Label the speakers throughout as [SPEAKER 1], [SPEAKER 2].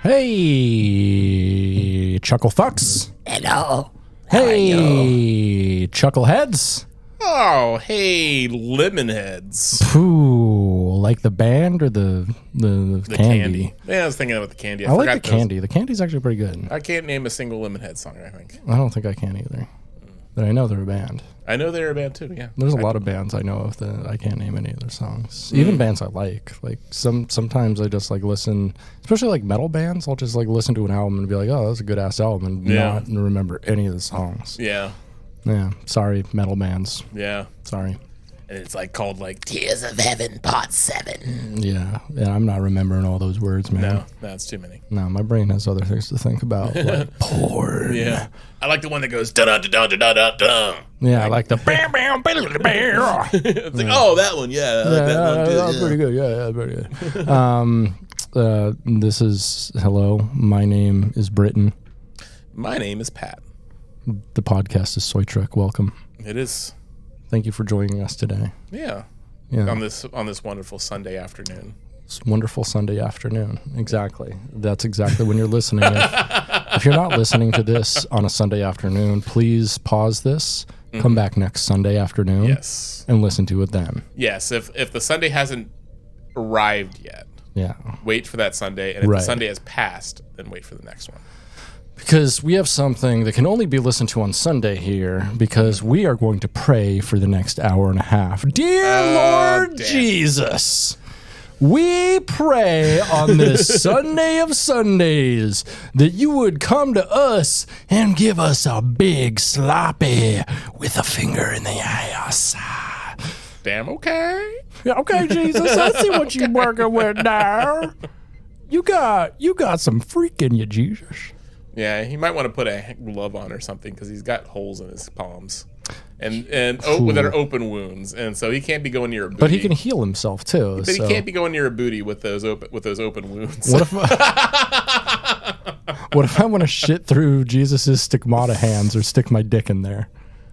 [SPEAKER 1] Hey, chuckle fucks.
[SPEAKER 2] Hello.
[SPEAKER 1] Hey, chuckleheads.
[SPEAKER 3] Oh, hey, lemon heads.
[SPEAKER 1] Pooh, like the band or the candy?
[SPEAKER 3] Yeah, I was thinking about the candy.
[SPEAKER 1] I like the candy. The candy's actually pretty good.
[SPEAKER 3] I can't name a single Lemonhead song, I think.
[SPEAKER 1] I don't think I can either. But I know they're a band.
[SPEAKER 3] I know they're a band too, yeah.
[SPEAKER 1] There's a lot of bands I know of that I can't name any of their songs. Even bands I like. Like sometimes I just like listen, especially like metal bands, I'll just like listen to an album and be like, oh, that's a good ass album, and not remember any of the songs.
[SPEAKER 3] Yeah.
[SPEAKER 1] Yeah. Sorry, metal bands.
[SPEAKER 3] Yeah.
[SPEAKER 1] Sorry.
[SPEAKER 3] And it's like called like
[SPEAKER 2] Tears of Heaven, Part 7.
[SPEAKER 1] Yeah. I'm not remembering all those words, man.
[SPEAKER 3] No, that's too many.
[SPEAKER 1] No, my brain has other things to think about, like porn.
[SPEAKER 3] Yeah. I like the one that goes da da da da da da da.
[SPEAKER 1] Yeah, I like the bam bam bam bam.
[SPEAKER 3] It's like, oh, that one, yeah. I like that one too,
[SPEAKER 1] that's pretty good. Yeah, pretty good. This is hello. My name is Britton.
[SPEAKER 3] My name is Pat.
[SPEAKER 1] The podcast is Soy Trek. Welcome.
[SPEAKER 3] It is.
[SPEAKER 1] Thank you for joining us today.
[SPEAKER 3] Yeah. On this wonderful Sunday afternoon.
[SPEAKER 1] It's a wonderful Sunday afternoon. Exactly. That's exactly when you're listening. If you're not listening to this on a Sunday afternoon, please pause this, come back next Sunday afternoon,
[SPEAKER 3] Yes.
[SPEAKER 1] and listen to it then.
[SPEAKER 3] Yes. If the Sunday hasn't arrived yet, wait for that Sunday. And if the Sunday has passed, then wait for the next one.
[SPEAKER 1] Because we have something that can only be listened to on Sunday here, because we are going to pray for the next hour and a half. Dear Lord Jesus, we pray on this Sunday of Sundays that you would come to us and give us a big sloppy with a finger in the ass.
[SPEAKER 3] Damn, okay.
[SPEAKER 1] Yeah, okay, Jesus, I see what you're working with now. You got some freak in you, Jesus.
[SPEAKER 3] Yeah, he might want to put a glove on or something because he's got holes in his palms, and that are open wounds, and so he can't be going near a booty.
[SPEAKER 1] But he can heal himself too.
[SPEAKER 3] But he can't be going near a booty with those open wounds.
[SPEAKER 1] What if I want to shit through Jesus's stigmata hands or stick my dick in there?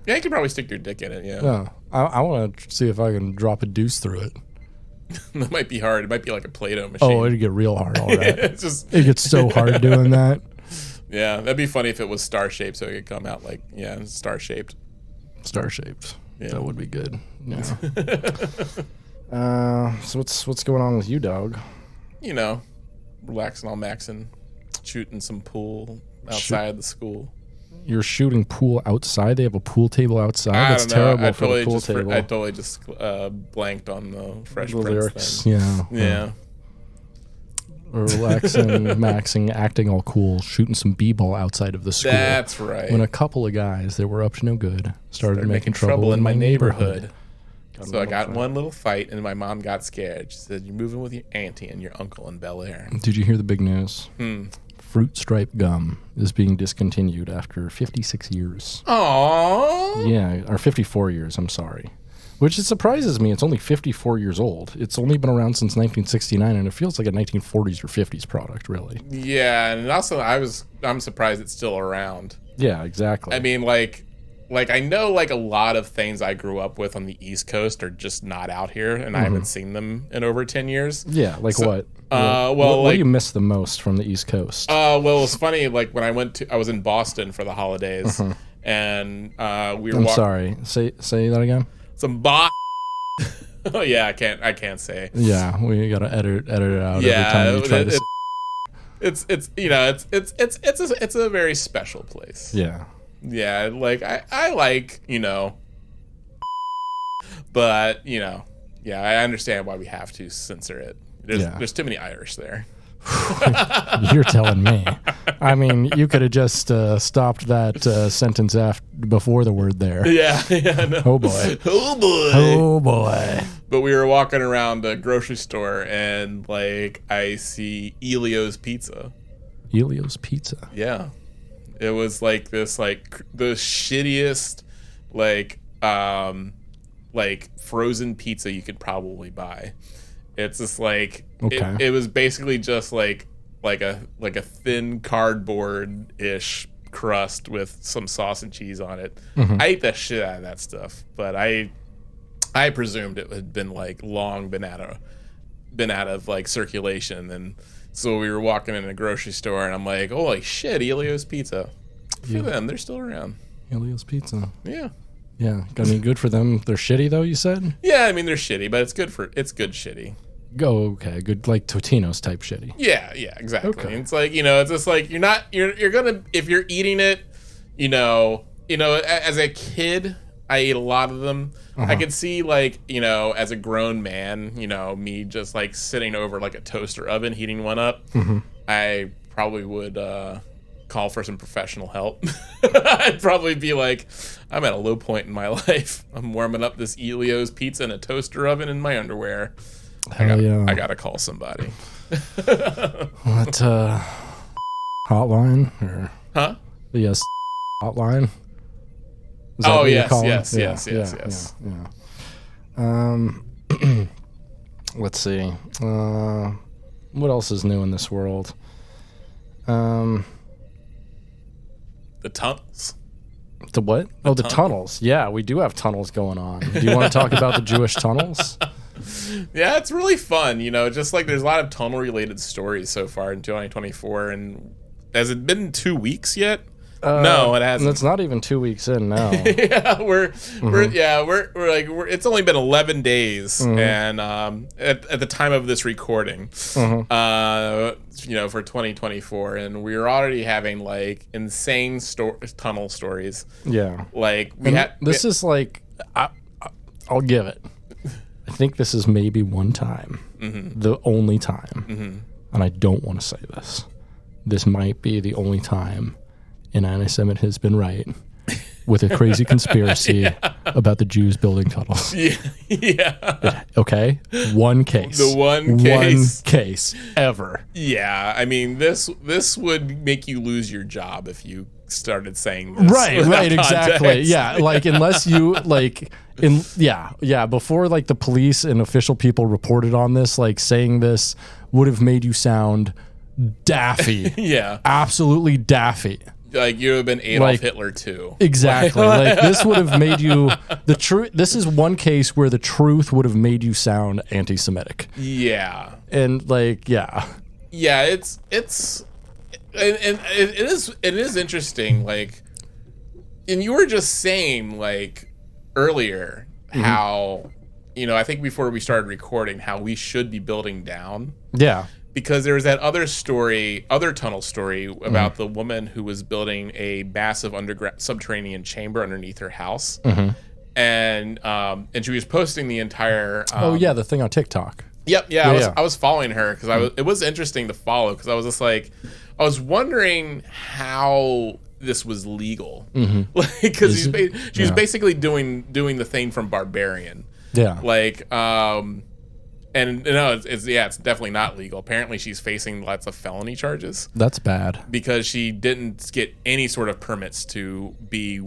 [SPEAKER 3] Yeah, you could probably stick your dick in it. Yeah.
[SPEAKER 1] Yeah, I want to see if I can drop a deuce through it.
[SPEAKER 3] That might be hard. It might be like a Play-Doh machine.
[SPEAKER 1] Oh, it'd get real hard. All right.
[SPEAKER 3] It
[SPEAKER 1] gets so hard doing that.
[SPEAKER 3] Yeah, that'd be funny if it was star-shaped, so it could come out like, star-shaped.
[SPEAKER 1] Star-shaped.
[SPEAKER 3] Yeah.
[SPEAKER 1] That would be good. Yeah. So what's going on with you, dog?
[SPEAKER 3] Relaxing, all maxing, shooting some pool outside the school.
[SPEAKER 1] You're shooting pool outside? They have a pool table outside? That's terrible for the pool table.
[SPEAKER 3] I totally just blanked on the Fresh Prince
[SPEAKER 1] lyrics
[SPEAKER 3] thing.
[SPEAKER 1] Yeah. Relaxing, maxing, acting all cool, shooting some b-ball outside of the school.
[SPEAKER 3] That's right.
[SPEAKER 1] When a couple of guys that were up to no good started making
[SPEAKER 3] trouble in my neighborhood.
[SPEAKER 1] Got
[SPEAKER 3] So I got in one little fight, and my mom got scared. She said, "You're moving with your auntie and your uncle in Bel Air."
[SPEAKER 1] Did you hear the big news? Fruit Stripe gum is being discontinued after 56 years.
[SPEAKER 3] Aww.
[SPEAKER 1] Yeah, or 54 years, I'm sorry. Which it surprises me. It's only 54 years old. It's only been around since 1969, and it feels like a 1940s or 50s product, really.
[SPEAKER 3] Yeah, and also I'm surprised it's still around.
[SPEAKER 1] Yeah, exactly.
[SPEAKER 3] I mean, like I know like a lot of things I grew up with on the East Coast are just not out here, and I haven't seen them in over 10 years.
[SPEAKER 1] Yeah, like what?
[SPEAKER 3] What
[SPEAKER 1] do you miss the most from the East Coast?
[SPEAKER 3] Well, it was funny. Like when I was in Boston for the holidays, and we were.
[SPEAKER 1] I'm sorry. Say that again.
[SPEAKER 3] Some Oh yeah, I can't say.
[SPEAKER 1] Yeah, we gotta edit it out every time you try to say.
[SPEAKER 3] It's a very special place.
[SPEAKER 1] Yeah.
[SPEAKER 3] Yeah, like I like, but I understand why we have to censor it. There's too many Irish there.
[SPEAKER 1] You're telling me. I mean, you could have just stopped that sentence before the word there.
[SPEAKER 3] Yeah. No.
[SPEAKER 1] Oh boy.
[SPEAKER 3] Oh boy. But we were walking around a grocery store, and like I see Elio's Pizza.
[SPEAKER 1] Elio's Pizza.
[SPEAKER 3] Yeah. It was like this, like the shittiest, like frozen pizza you could probably buy. It's just like it was basically just like a thin cardboard-ish crust with some sauce and cheese on it. I ate the shit out of that stuff, but I presumed it had been like long been been out of like circulation. And so we were walking in a grocery store, and I'm like, holy shit, Elio's Pizza. For them, they're still around.
[SPEAKER 1] Elio's Pizza.
[SPEAKER 3] Yeah.
[SPEAKER 1] Yeah. I mean, good for them. They're shitty though, you said?
[SPEAKER 3] Yeah, I mean they're shitty, but it's good shitty.
[SPEAKER 1] Okay, good, like Totino's type shitty.
[SPEAKER 3] Yeah, exactly.
[SPEAKER 1] Okay.
[SPEAKER 3] It's like, it's just like you're gonna, if you're eating it, as a kid, I ate a lot of them. I could see like, as a grown man, me just like sitting over like a toaster oven, heating one up. I probably would call for some professional help. I'd probably be like, I'm at a low point in my life. I'm warming up this Elio's Pizza in a toaster oven in my underwear. I gotta call somebody.
[SPEAKER 1] What hotline or yes hotline? Is that what you call it?
[SPEAKER 3] Yes.
[SPEAKER 1] Let's see. What else is new in this world?
[SPEAKER 3] The tunnels.
[SPEAKER 1] The what? The tunnels. Yeah, we do have tunnels going on. Do you want to talk about the Jewish tunnels?
[SPEAKER 3] Yeah, it's really fun. Just like there's a lot of tunnel related stories so far in 2024. And has it been 2 weeks yet? No, it hasn't.
[SPEAKER 1] It's not even 2 weeks in now.
[SPEAKER 3] Yeah, it's only been 11 days, and at the time of this recording, for 2024, and we're already having like insane tunnel stories.
[SPEAKER 1] Yeah,
[SPEAKER 3] like
[SPEAKER 1] is like I'll give it. I think this is maybe one time, the only time, and I don't want to say this. This might be the only time an anti-Semite has been right with a crazy conspiracy about the Jews building tunnels. Yeah. Okay? One case.
[SPEAKER 3] The one case.
[SPEAKER 1] One case ever.
[SPEAKER 3] Yeah. I mean, this would make you lose your job if you started saying this.
[SPEAKER 1] Right, exactly. Yeah, like unless you before like the police and official people reported on this, like saying this would have made you sound daffy.
[SPEAKER 3] Yeah.
[SPEAKER 1] Absolutely daffy.
[SPEAKER 3] Like you have been Adolf Hitler too.
[SPEAKER 1] Exactly. Like this would have made you the truth. This is one case where the truth would have made you sound anti-Semitic.
[SPEAKER 3] Yeah.
[SPEAKER 1] And like, yeah.
[SPEAKER 3] Yeah, it is interesting. Like, and you were just saying like earlier how, I think before we started recording, how we should be building down.
[SPEAKER 1] Yeah.
[SPEAKER 3] Because there was that other tunnel story about the woman who was building a massive underground subterranean chamber underneath her house, and she was posting the entire.
[SPEAKER 1] The thing on TikTok.
[SPEAKER 3] Yep, I was following her because it was interesting to follow because I was just like, I was wondering how this was legal, because she was basically doing the thing from Barbarian.
[SPEAKER 1] Yeah,
[SPEAKER 3] like And it's definitely not legal. Apparently, she's facing lots of felony charges.
[SPEAKER 1] That's bad
[SPEAKER 3] because she didn't get any sort of permits to be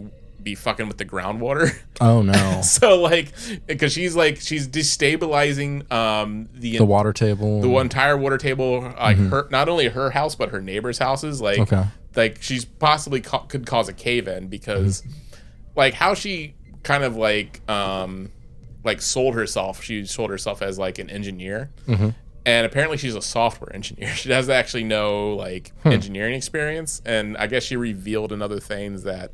[SPEAKER 3] fucking with the groundwater.
[SPEAKER 1] Oh no!
[SPEAKER 3] So like, because she's destabilizing the
[SPEAKER 1] water table,
[SPEAKER 3] the entire water table. Like her, not only her house but her neighbors' houses. Like, like she's possibly could cause a cave in because, like, how she kind of like sold herself. She sold herself as like an engineer, and apparently she's a software engineer. She doesn't actually know like engineering experience, and I guess she revealed in other things that,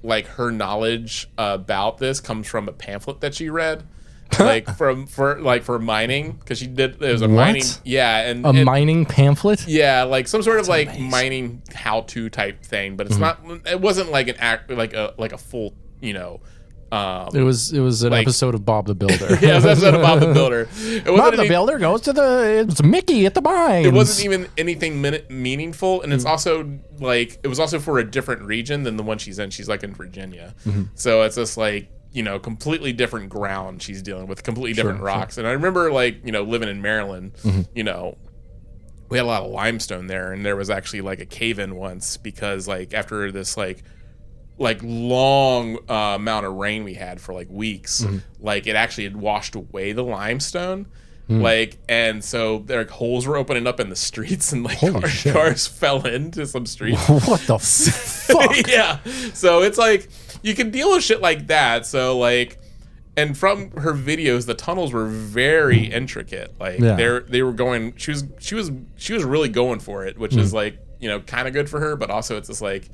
[SPEAKER 3] like her knowledge about this comes from a pamphlet that she read, like for mining, because she did. It was a mining, and mining
[SPEAKER 1] pamphlet,
[SPEAKER 3] like some sort of
[SPEAKER 1] That's
[SPEAKER 3] like
[SPEAKER 1] amazing.
[SPEAKER 3] Mining how-to type thing, but it's not. It wasn't like an act like a full,
[SPEAKER 1] it was an episode of Bob the Builder.
[SPEAKER 3] Yeah, it was an episode of Bob the Builder.
[SPEAKER 1] Bob the Builder goes to it's Mickey at the mines.
[SPEAKER 3] It wasn't even anything meaningful, and it's also like it was also for a different region than the one she's in. She's like in Virginia, so it's just like completely different ground she's dealing with, completely different rocks. And I remember like living in Maryland, we had a lot of limestone there, and there was actually like a cave in once because like after this like long amount of rain we had for like weeks, like it actually had washed away the limestone, like, and so there holes were opening up in the streets, and like cars fell into some streets.
[SPEAKER 1] What the fuck?
[SPEAKER 3] Yeah, so it's like you can deal with shit like that. So like, And from her videos, the tunnels were very intricate. Like they were going. She was really going for it, which is like, you know, kind of good for her, but also it's just like,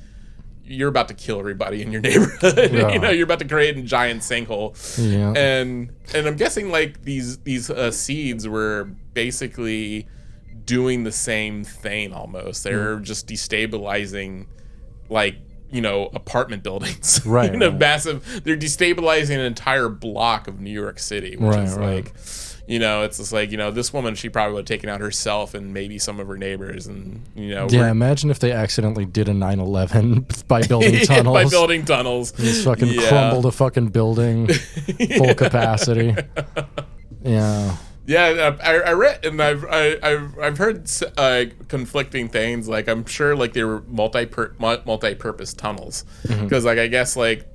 [SPEAKER 3] you're about to kill everybody in your neighborhood.
[SPEAKER 1] Yeah.
[SPEAKER 3] You know, you're about to create a giant sinkhole.
[SPEAKER 1] Yeah.
[SPEAKER 3] And I'm guessing like these seeds were basically doing the same thing almost. They're just destabilizing, like, you know, apartment buildings.
[SPEAKER 1] Right.
[SPEAKER 3] You know, massive. They're destabilizing an entire block of New York City, which is like, you know, it's just like, you know, this woman, she probably would have taken out herself and maybe some of her neighbors, and, you know.
[SPEAKER 1] Yeah, imagine if they accidentally did a 9/11 by building tunnels.
[SPEAKER 3] By building tunnels.
[SPEAKER 1] Just fucking crumbled a fucking building full capacity. Yeah.
[SPEAKER 3] Yeah, I read, and I've heard conflicting things. Like, I'm sure like they were multi-purpose tunnels, because like I guess like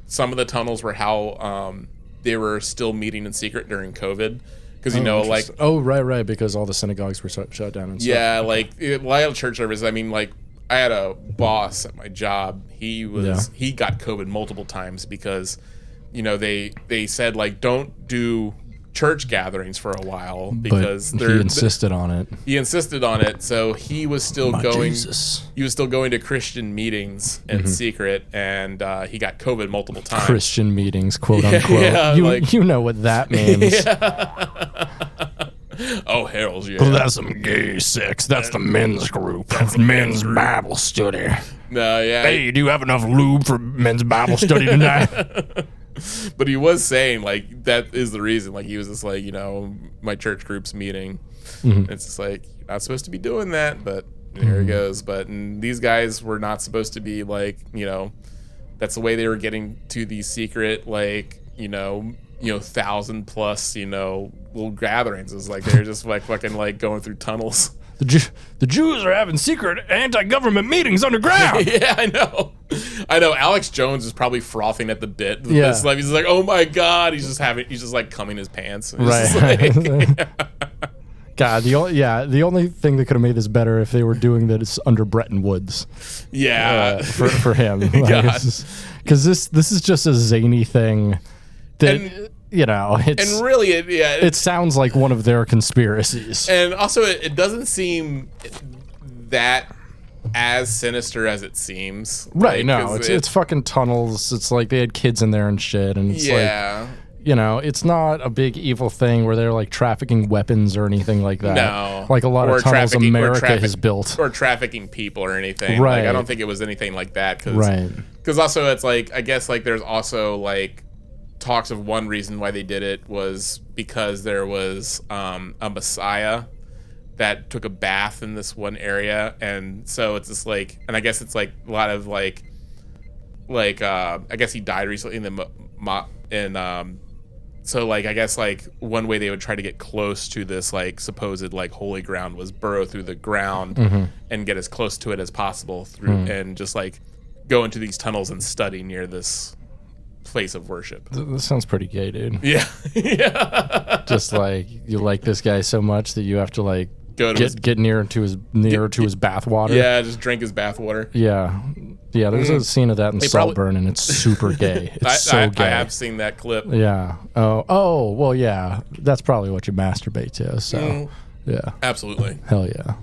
[SPEAKER 3] some of the tunnels were how they were still meeting in secret during COVID, because you know, like,
[SPEAKER 1] right, because all the synagogues were shut down and stuff.
[SPEAKER 3] Yeah, like a lot of church services. I mean, like, I had a boss at my job. He got COVID multiple times because, you know, they said like, don't do church gatherings for a while, because
[SPEAKER 1] he insisted on it.
[SPEAKER 3] He insisted on it, so he was still going.
[SPEAKER 1] Jesus.
[SPEAKER 3] He was still going to Christian meetings in secret, and he got COVID multiple times.
[SPEAKER 1] Christian meetings, quote unquote.
[SPEAKER 3] Yeah,
[SPEAKER 1] you know what that means.
[SPEAKER 3] Oh, Harold's, yeah.
[SPEAKER 1] Well, that's some gay sex. That's the men's group. That's men's Bible study.
[SPEAKER 3] No, yeah.
[SPEAKER 1] Hey, do you have enough lube for men's Bible study tonight?
[SPEAKER 3] But he was saying, like, that is the reason. Like, he was just like, you know, my church group's meeting. It's just like, you're not supposed to be doing that, but there it goes. But these guys were not supposed to be, like, you know, that's the way they were getting to these secret, like, you know, 1,000+ you know, little gatherings. It's like they're just like fucking like going through tunnels.
[SPEAKER 1] The Jews are having secret anti-government meetings underground.
[SPEAKER 3] Yeah, I know. Alex Jones is probably frothing at the bit. With this. Like, he's like, oh my god, he's just like cumming his pants.
[SPEAKER 1] Right. Like, God, the only thing that could have made this better if they were doing this under Bretton Woods.
[SPEAKER 3] Yeah,
[SPEAKER 1] for him, because this is just a zany thing that. You know,
[SPEAKER 3] and really,
[SPEAKER 1] it sounds like one of their conspiracies.
[SPEAKER 3] And also, it doesn't seem that as sinister as it seems.
[SPEAKER 1] Right?
[SPEAKER 3] Like,
[SPEAKER 1] no, it's fucking tunnels. It's like they had kids in there and shit, and it's like, you know, it's not a big evil thing where they're like trafficking weapons or anything like that.
[SPEAKER 3] No,
[SPEAKER 1] like a lot of tunnels America has built,
[SPEAKER 3] or trafficking people or anything.
[SPEAKER 1] Right?
[SPEAKER 3] Like, I don't think it was anything like that. Because also, it's like, I guess like there's also like talks of one reason why they did it was because there was a Messiah that took a bath in this one area, and so it's just like, and I guess it's like a lot of like I guess he died recently so like I guess like one way they would try to get close to this like supposed like holy ground was burrow through the ground and get as close to it as possible through and just like go into these tunnels and study near this place of worship.
[SPEAKER 1] This sounds pretty gay, dude.
[SPEAKER 3] Yeah. Yeah.
[SPEAKER 1] Just like you like this guy so much that you have to like get near to his bathwater.
[SPEAKER 3] Yeah, just drink his bathwater.
[SPEAKER 1] Yeah. There's a scene of that in Saltburn, and it's super gay. It's so gay.
[SPEAKER 3] I have seen that clip.
[SPEAKER 1] Yeah. Oh. Well, yeah. That's probably what you masturbate to. So, yeah.
[SPEAKER 3] Absolutely.
[SPEAKER 1] Hell yeah.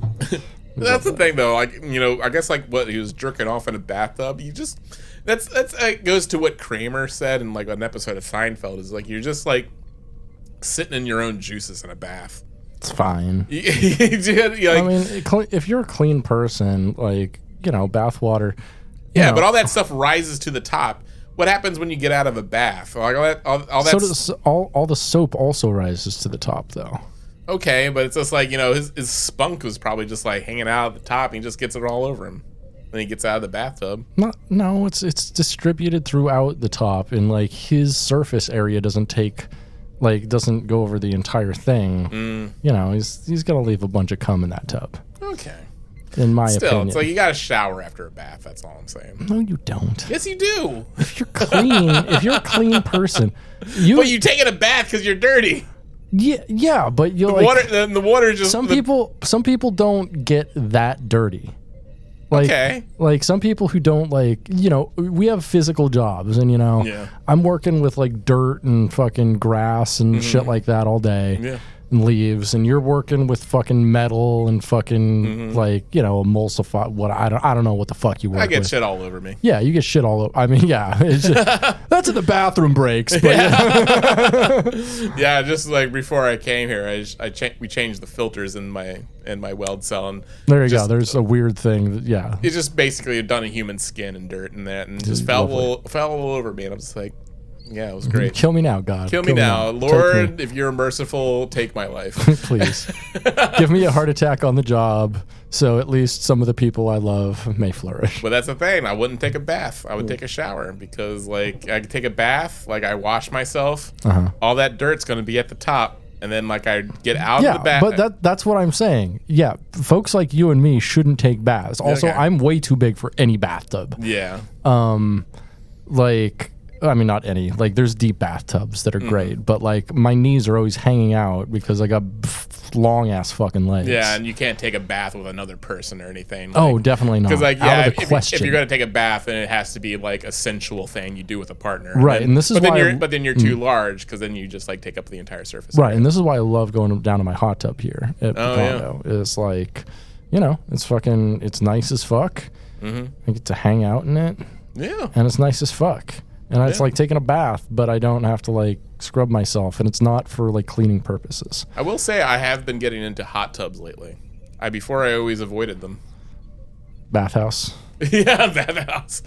[SPEAKER 3] That's the thing, though. Like, you know, I guess like what he was jerking off in a bathtub. You just that's it goes to what Kramer said in like an episode of Seinfeld. Is like you're just like sitting in your own juices in a bath.
[SPEAKER 1] It's fine.
[SPEAKER 3] I
[SPEAKER 1] mean, if you're a clean person, like, you know, bathwater.
[SPEAKER 3] Yeah, but all that stuff rises to the top. What happens when you get out of a bath? Like all
[SPEAKER 1] the soap also rises to the top, though.
[SPEAKER 3] Okay, but it's just like, you know, his spunk was probably just like hanging out at the top, and he just gets it all over him when he gets out of the bathtub. No, it's
[SPEAKER 1] distributed throughout the top, and like his surface area doesn't go over the entire thing. You know, he's gonna leave a bunch of cum in that tub.
[SPEAKER 3] Okay.
[SPEAKER 1] In my opinion.
[SPEAKER 3] It's like you gotta shower after a bath. That's all I'm saying.
[SPEAKER 1] No, you don't.
[SPEAKER 3] Yes, you do.
[SPEAKER 1] If you're a clean person,
[SPEAKER 3] but you taking a bath because you're dirty.
[SPEAKER 1] Yeah, but you're
[SPEAKER 3] the water just
[SPEAKER 1] some people don't get that dirty. Like some people who don't we have physical jobs and I'm working with like dirt and fucking grass and shit like that all day.
[SPEAKER 3] Yeah.
[SPEAKER 1] And leaves, and you're working with fucking metal and fucking emulsify. What I don't know what the fuck you work with.
[SPEAKER 3] I get shit all over me.
[SPEAKER 1] Yeah, you get shit all over. I mean, yeah, it's just, that's in the bathroom breaks. But
[SPEAKER 3] yeah, just like before I came here, we changed the filters in my weld cell, and
[SPEAKER 1] there you go. There's a weird thing.
[SPEAKER 3] It's just basically done a human skin and dirt and that, and just fell all over me, and I'm just like. Yeah, it was great.
[SPEAKER 1] Kill me now, God.
[SPEAKER 3] Kill me now. Lord, if you're merciful, take my life.
[SPEAKER 1] Please. Give me a heart attack on the job so at least some of the people I love may flourish.
[SPEAKER 3] But that's the thing. I wouldn't take a bath. I would take a shower because, like, I could take a bath, like, I wash myself. All that dirt's going to be at the top. And then, like, I get out of the bath.
[SPEAKER 1] But that's what I'm saying. Yeah, folks like you and me shouldn't take baths. Also, I'm way too big for any bathtub.
[SPEAKER 3] Yeah.
[SPEAKER 1] I mean, not any. Like, there's deep bathtubs that are great, but like my knees are always hanging out because I got long ass fucking legs.
[SPEAKER 3] Yeah, and you can't take a bath with another person or anything.
[SPEAKER 1] Oh, definitely not.
[SPEAKER 3] Because if you're gonna take a bath, then it has to be like a sensual thing you do with a partner.
[SPEAKER 1] Right, and this is why.
[SPEAKER 3] But then you're too large because then you just like take up the entire surface.
[SPEAKER 1] Right, and this is why I love going down to my hot tub here at the condo. It's like, it's nice as fuck. I get to hang out in it.
[SPEAKER 3] Yeah,
[SPEAKER 1] and it's nice as fuck. And it's like taking a bath, but I don't have to like scrub myself, and it's not for like cleaning purposes.
[SPEAKER 3] I will say I have been getting into hot tubs lately. Before I always avoided them.
[SPEAKER 1] Bathhouse.
[SPEAKER 3] Yeah, bathhouse.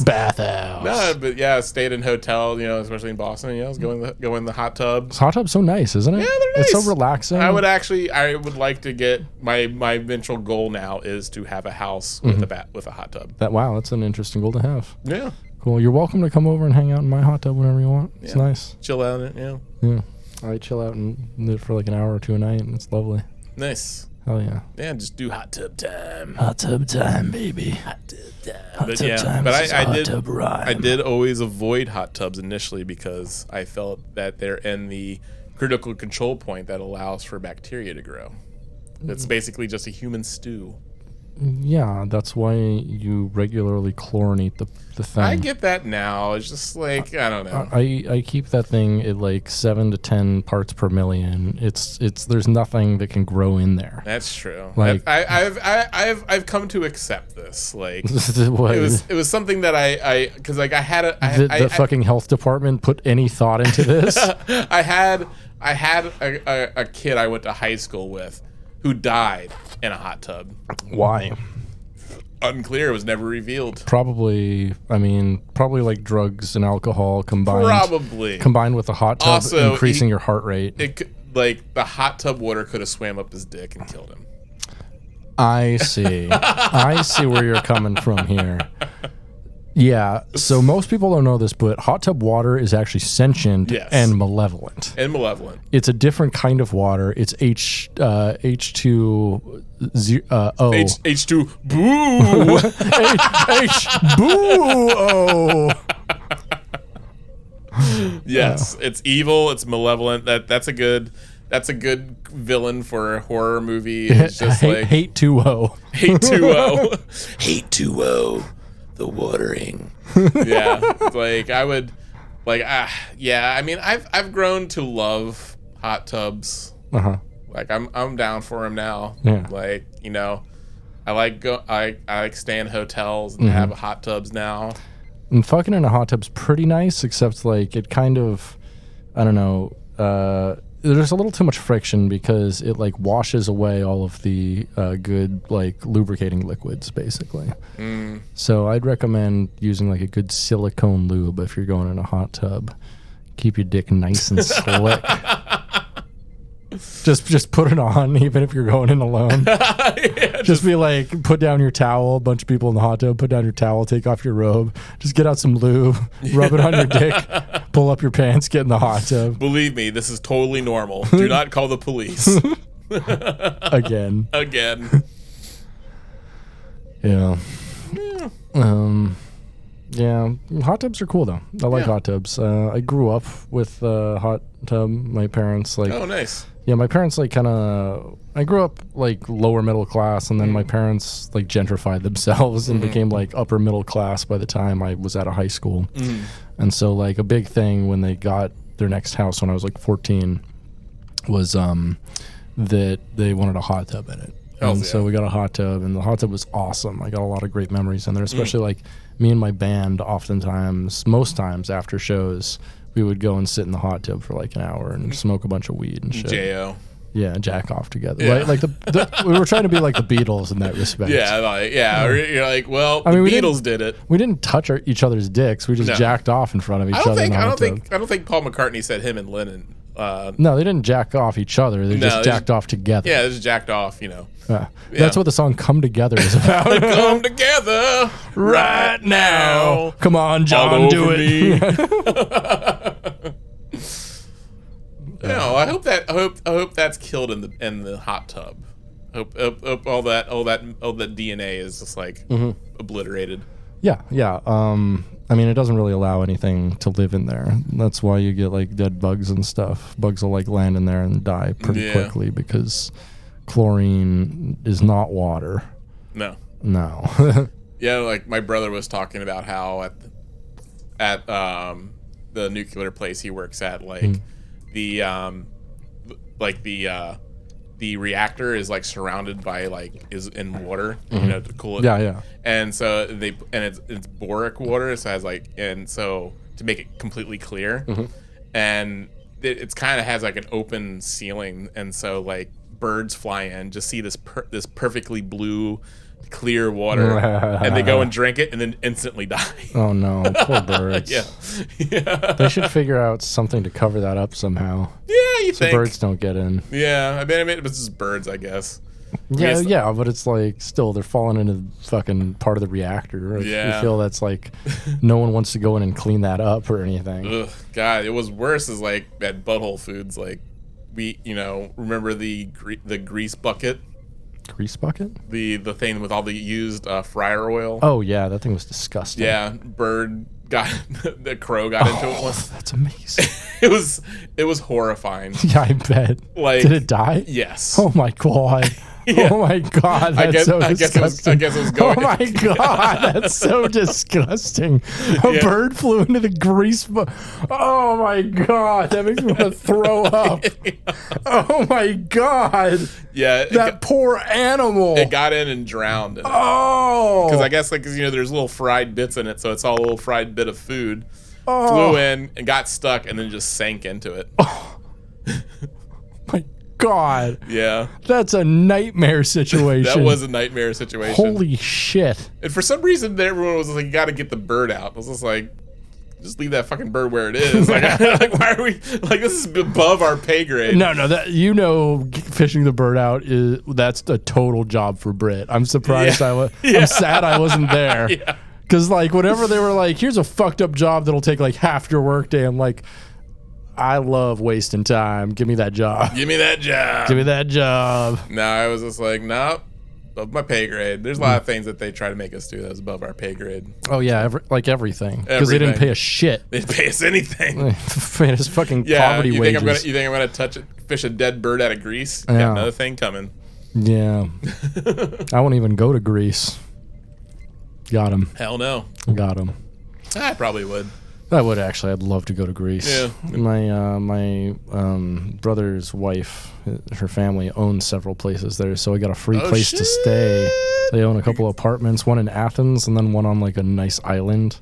[SPEAKER 3] No, but yeah, stayed in hotel, especially in Boston. I was going in the hot tub.
[SPEAKER 1] Hot tub's so nice, isn't it?
[SPEAKER 3] Yeah, they're nice.
[SPEAKER 1] It's so relaxing.
[SPEAKER 3] I would like to get my eventual goal now is to have a house with a hot tub.
[SPEAKER 1] That's an interesting goal to have.
[SPEAKER 3] Yeah.
[SPEAKER 1] Cool. You're welcome to come over and hang out in my hot tub whenever you want. It's nice.
[SPEAKER 3] Chill out in it, yeah.
[SPEAKER 1] Yeah. I chill out and live for like an hour or two a night, and it's lovely.
[SPEAKER 3] Nice.
[SPEAKER 1] Hell yeah.
[SPEAKER 3] Yeah, just do hot tub time.
[SPEAKER 1] Hot tub time, baby.
[SPEAKER 2] Hot tub time.
[SPEAKER 3] Hot tub time. But I did always avoid hot tubs initially because I felt that they're in the critical control point that allows for bacteria to grow. It's basically just a human stew.
[SPEAKER 1] Yeah, that's why you regularly chlorinate the thing.
[SPEAKER 3] I get that now. It's just like, I don't know.
[SPEAKER 1] I keep that thing at like 7 to 10 parts per million. It's there's nothing that can grow in there.
[SPEAKER 3] That's true.
[SPEAKER 1] Like
[SPEAKER 3] I've come to accept this. Like
[SPEAKER 1] what?
[SPEAKER 3] it was something that I because like I had
[SPEAKER 1] the fucking health department put any thought into this.
[SPEAKER 3] I had a kid I went to high school with who died in a hot tub.
[SPEAKER 1] Why?
[SPEAKER 3] Unclear. It was never revealed.
[SPEAKER 1] Probably like drugs and alcohol combined.
[SPEAKER 3] Probably.
[SPEAKER 1] Combined with a hot tub,
[SPEAKER 3] also,
[SPEAKER 1] increasing your heart rate.
[SPEAKER 3] The hot tub water could have swam up his dick and killed him.
[SPEAKER 1] I see. I see where you're coming from here. Yeah, so most people don't know this, but hot tub water is actually sentient and malevolent. It's a different kind of water. It's H2O.
[SPEAKER 3] H2 boo.
[SPEAKER 1] H boo.
[SPEAKER 3] Yes, it's evil. It's malevolent. That's a good villain for a horror movie. It's just like
[SPEAKER 1] hate 2O.
[SPEAKER 3] Hate 2O.
[SPEAKER 2] Hate 2O. The watering.
[SPEAKER 3] Yeah, like I would, like yeah. I mean, I've grown to love hot tubs. Like I'm down for them now.
[SPEAKER 1] Yeah.
[SPEAKER 3] Like I like staying in hotels and have hot tubs now.
[SPEAKER 1] And fucking in a hot tub's pretty nice, except like it kind of, I don't know. There's a little too much friction because it like washes away all of the good like lubricating liquids basically. So I'd recommend using like a good silicone lube if you're going in a hot tub. Keep your dick nice and slick. Just put it on even if you're going in alone. Just be like, put down your towel. A bunch of people in the hot tub, put down your towel, take off your robe, just get out some lube, rub it on your dick, pull up your pants, get in the hot tub.
[SPEAKER 3] Believe me, this is totally normal. Do not call the police.
[SPEAKER 1] Again. Yeah. Yeah, hot tubs are cool though. I like hot tubs. I grew up with hot tub. My parents like.
[SPEAKER 3] Oh, nice.
[SPEAKER 1] Yeah, my parents like kind of. I grew up like lower middle class, and then my parents like gentrified themselves and became like upper middle class by the time I was out of high school. And so like a big thing when they got their next house when I was like 14 was that they wanted a hot tub in it. And so we got a hot tub, and the hot tub was awesome. I got a lot of great memories in there, especially like me and my band oftentimes, most times after shows, we would go and sit in the hot tub for like an hour and smoke a bunch of weed and shit.
[SPEAKER 3] J.O.
[SPEAKER 1] Yeah, jack off together. Yeah. Like we were trying to be like the Beatles in that respect.
[SPEAKER 3] Yeah, you're like, well, I mean, the Beatles did it.
[SPEAKER 1] We didn't touch each other's dicks. We just jacked off in front of each other. I
[SPEAKER 3] don't think Paul McCartney said him and Lennon.
[SPEAKER 1] No, they didn't jack off each other. They just jacked off together.
[SPEAKER 3] Yeah, they just jacked off, you know.
[SPEAKER 1] That's what the song "Come Together" is about.
[SPEAKER 3] Come together right now.
[SPEAKER 1] Come on, John, do it.
[SPEAKER 3] No, I hope that's killed in the hot tub. Hope all that DNA is just like obliterated.
[SPEAKER 1] Yeah. I mean, it doesn't really allow anything to live in there. That's why you get like dead bugs and stuff. Bugs will like land in there and die pretty quickly because chlorine is not water.
[SPEAKER 3] No. Yeah, like my brother was talking about how at the nuclear place he works at, like the reactor is like surrounded by like is in water, you know, to cool it.
[SPEAKER 1] Yeah.
[SPEAKER 3] And so it's boric water, so it has like, and so to make it completely clear, and it's kind of has like an open ceiling, and so like birds fly in, just see this perfectly blue, clear water, and they go and drink it, and then instantly die.
[SPEAKER 1] Oh no, poor birds.
[SPEAKER 3] Yeah.
[SPEAKER 1] They should figure out something to cover that up somehow.
[SPEAKER 3] Yeah, you think
[SPEAKER 1] birds don't get in.
[SPEAKER 3] Yeah, I mean it's just birds, I guess.
[SPEAKER 1] Yeah, but it's like still they're falling into the fucking part of the reactor. Right?
[SPEAKER 3] Yeah,
[SPEAKER 1] you feel that's like no one wants to go in and clean that up or anything.
[SPEAKER 3] Ugh, God, it was worse. Is like at Butthole Foods, like we, remember the grease bucket.
[SPEAKER 1] Grease bucket?
[SPEAKER 3] The thing with all the used fryer oil.
[SPEAKER 1] Oh yeah, that thing was disgusting.
[SPEAKER 3] Yeah, the crow got into it once.
[SPEAKER 1] That's amazing.
[SPEAKER 3] It was horrifying.
[SPEAKER 1] Yeah, I bet.
[SPEAKER 3] Like,
[SPEAKER 1] did it die?
[SPEAKER 3] Yes.
[SPEAKER 1] Oh my god. Yeah. Oh my god, that's so disgusting.
[SPEAKER 3] I guess it was going.
[SPEAKER 1] Oh my god, that's so disgusting. A bird flew into the grease. Oh my god, that makes me want to throw up. Oh my god.
[SPEAKER 3] Yeah,
[SPEAKER 1] that poor animal.
[SPEAKER 3] It got in and drowned. Because I guess there's little fried bits in it, so it's all a little fried bit of food. Flew in and got stuck, and then just sank into it.
[SPEAKER 1] My God.
[SPEAKER 3] Yeah.
[SPEAKER 1] That's a nightmare situation.
[SPEAKER 3] That was a nightmare situation.
[SPEAKER 1] Holy shit.
[SPEAKER 3] And for some reason, everyone was like, you got to get the bird out. I was just like, just leave that fucking bird where it is. Like, why are we, like, this is above our pay grade.
[SPEAKER 1] No, fishing the bird out that's a total job for Britt. I'm surprised I'm sad I wasn't there.
[SPEAKER 3] Yeah.
[SPEAKER 1] Because, like, whenever they were like, here's a fucked up job that'll take, like, half your workday, I'm like, I love wasting time. Give me that job.
[SPEAKER 3] Give me that job.
[SPEAKER 1] Give me that job.
[SPEAKER 3] No, I was just like, nope, above my pay grade. There's a lot of things that they try to make us do that's above our pay grade.
[SPEAKER 1] Oh, yeah, everything. Because they didn't pay us shit.
[SPEAKER 3] They didn't pay us anything.
[SPEAKER 1] They paid us fucking poverty wages.
[SPEAKER 3] You think I'm gonna fish a dead bird out of Greece? Yeah. Got another thing coming.
[SPEAKER 1] Yeah. I won't even go to Greece. Got him.
[SPEAKER 3] Hell no.
[SPEAKER 1] Got him.
[SPEAKER 3] I probably would.
[SPEAKER 1] I would actually. I'd love to go to Greece.
[SPEAKER 3] Yeah.
[SPEAKER 1] My brother's wife, her family owns several places there, so I got a free place to stay. They own a couple of apartments, one in Athens and then one on like a nice island.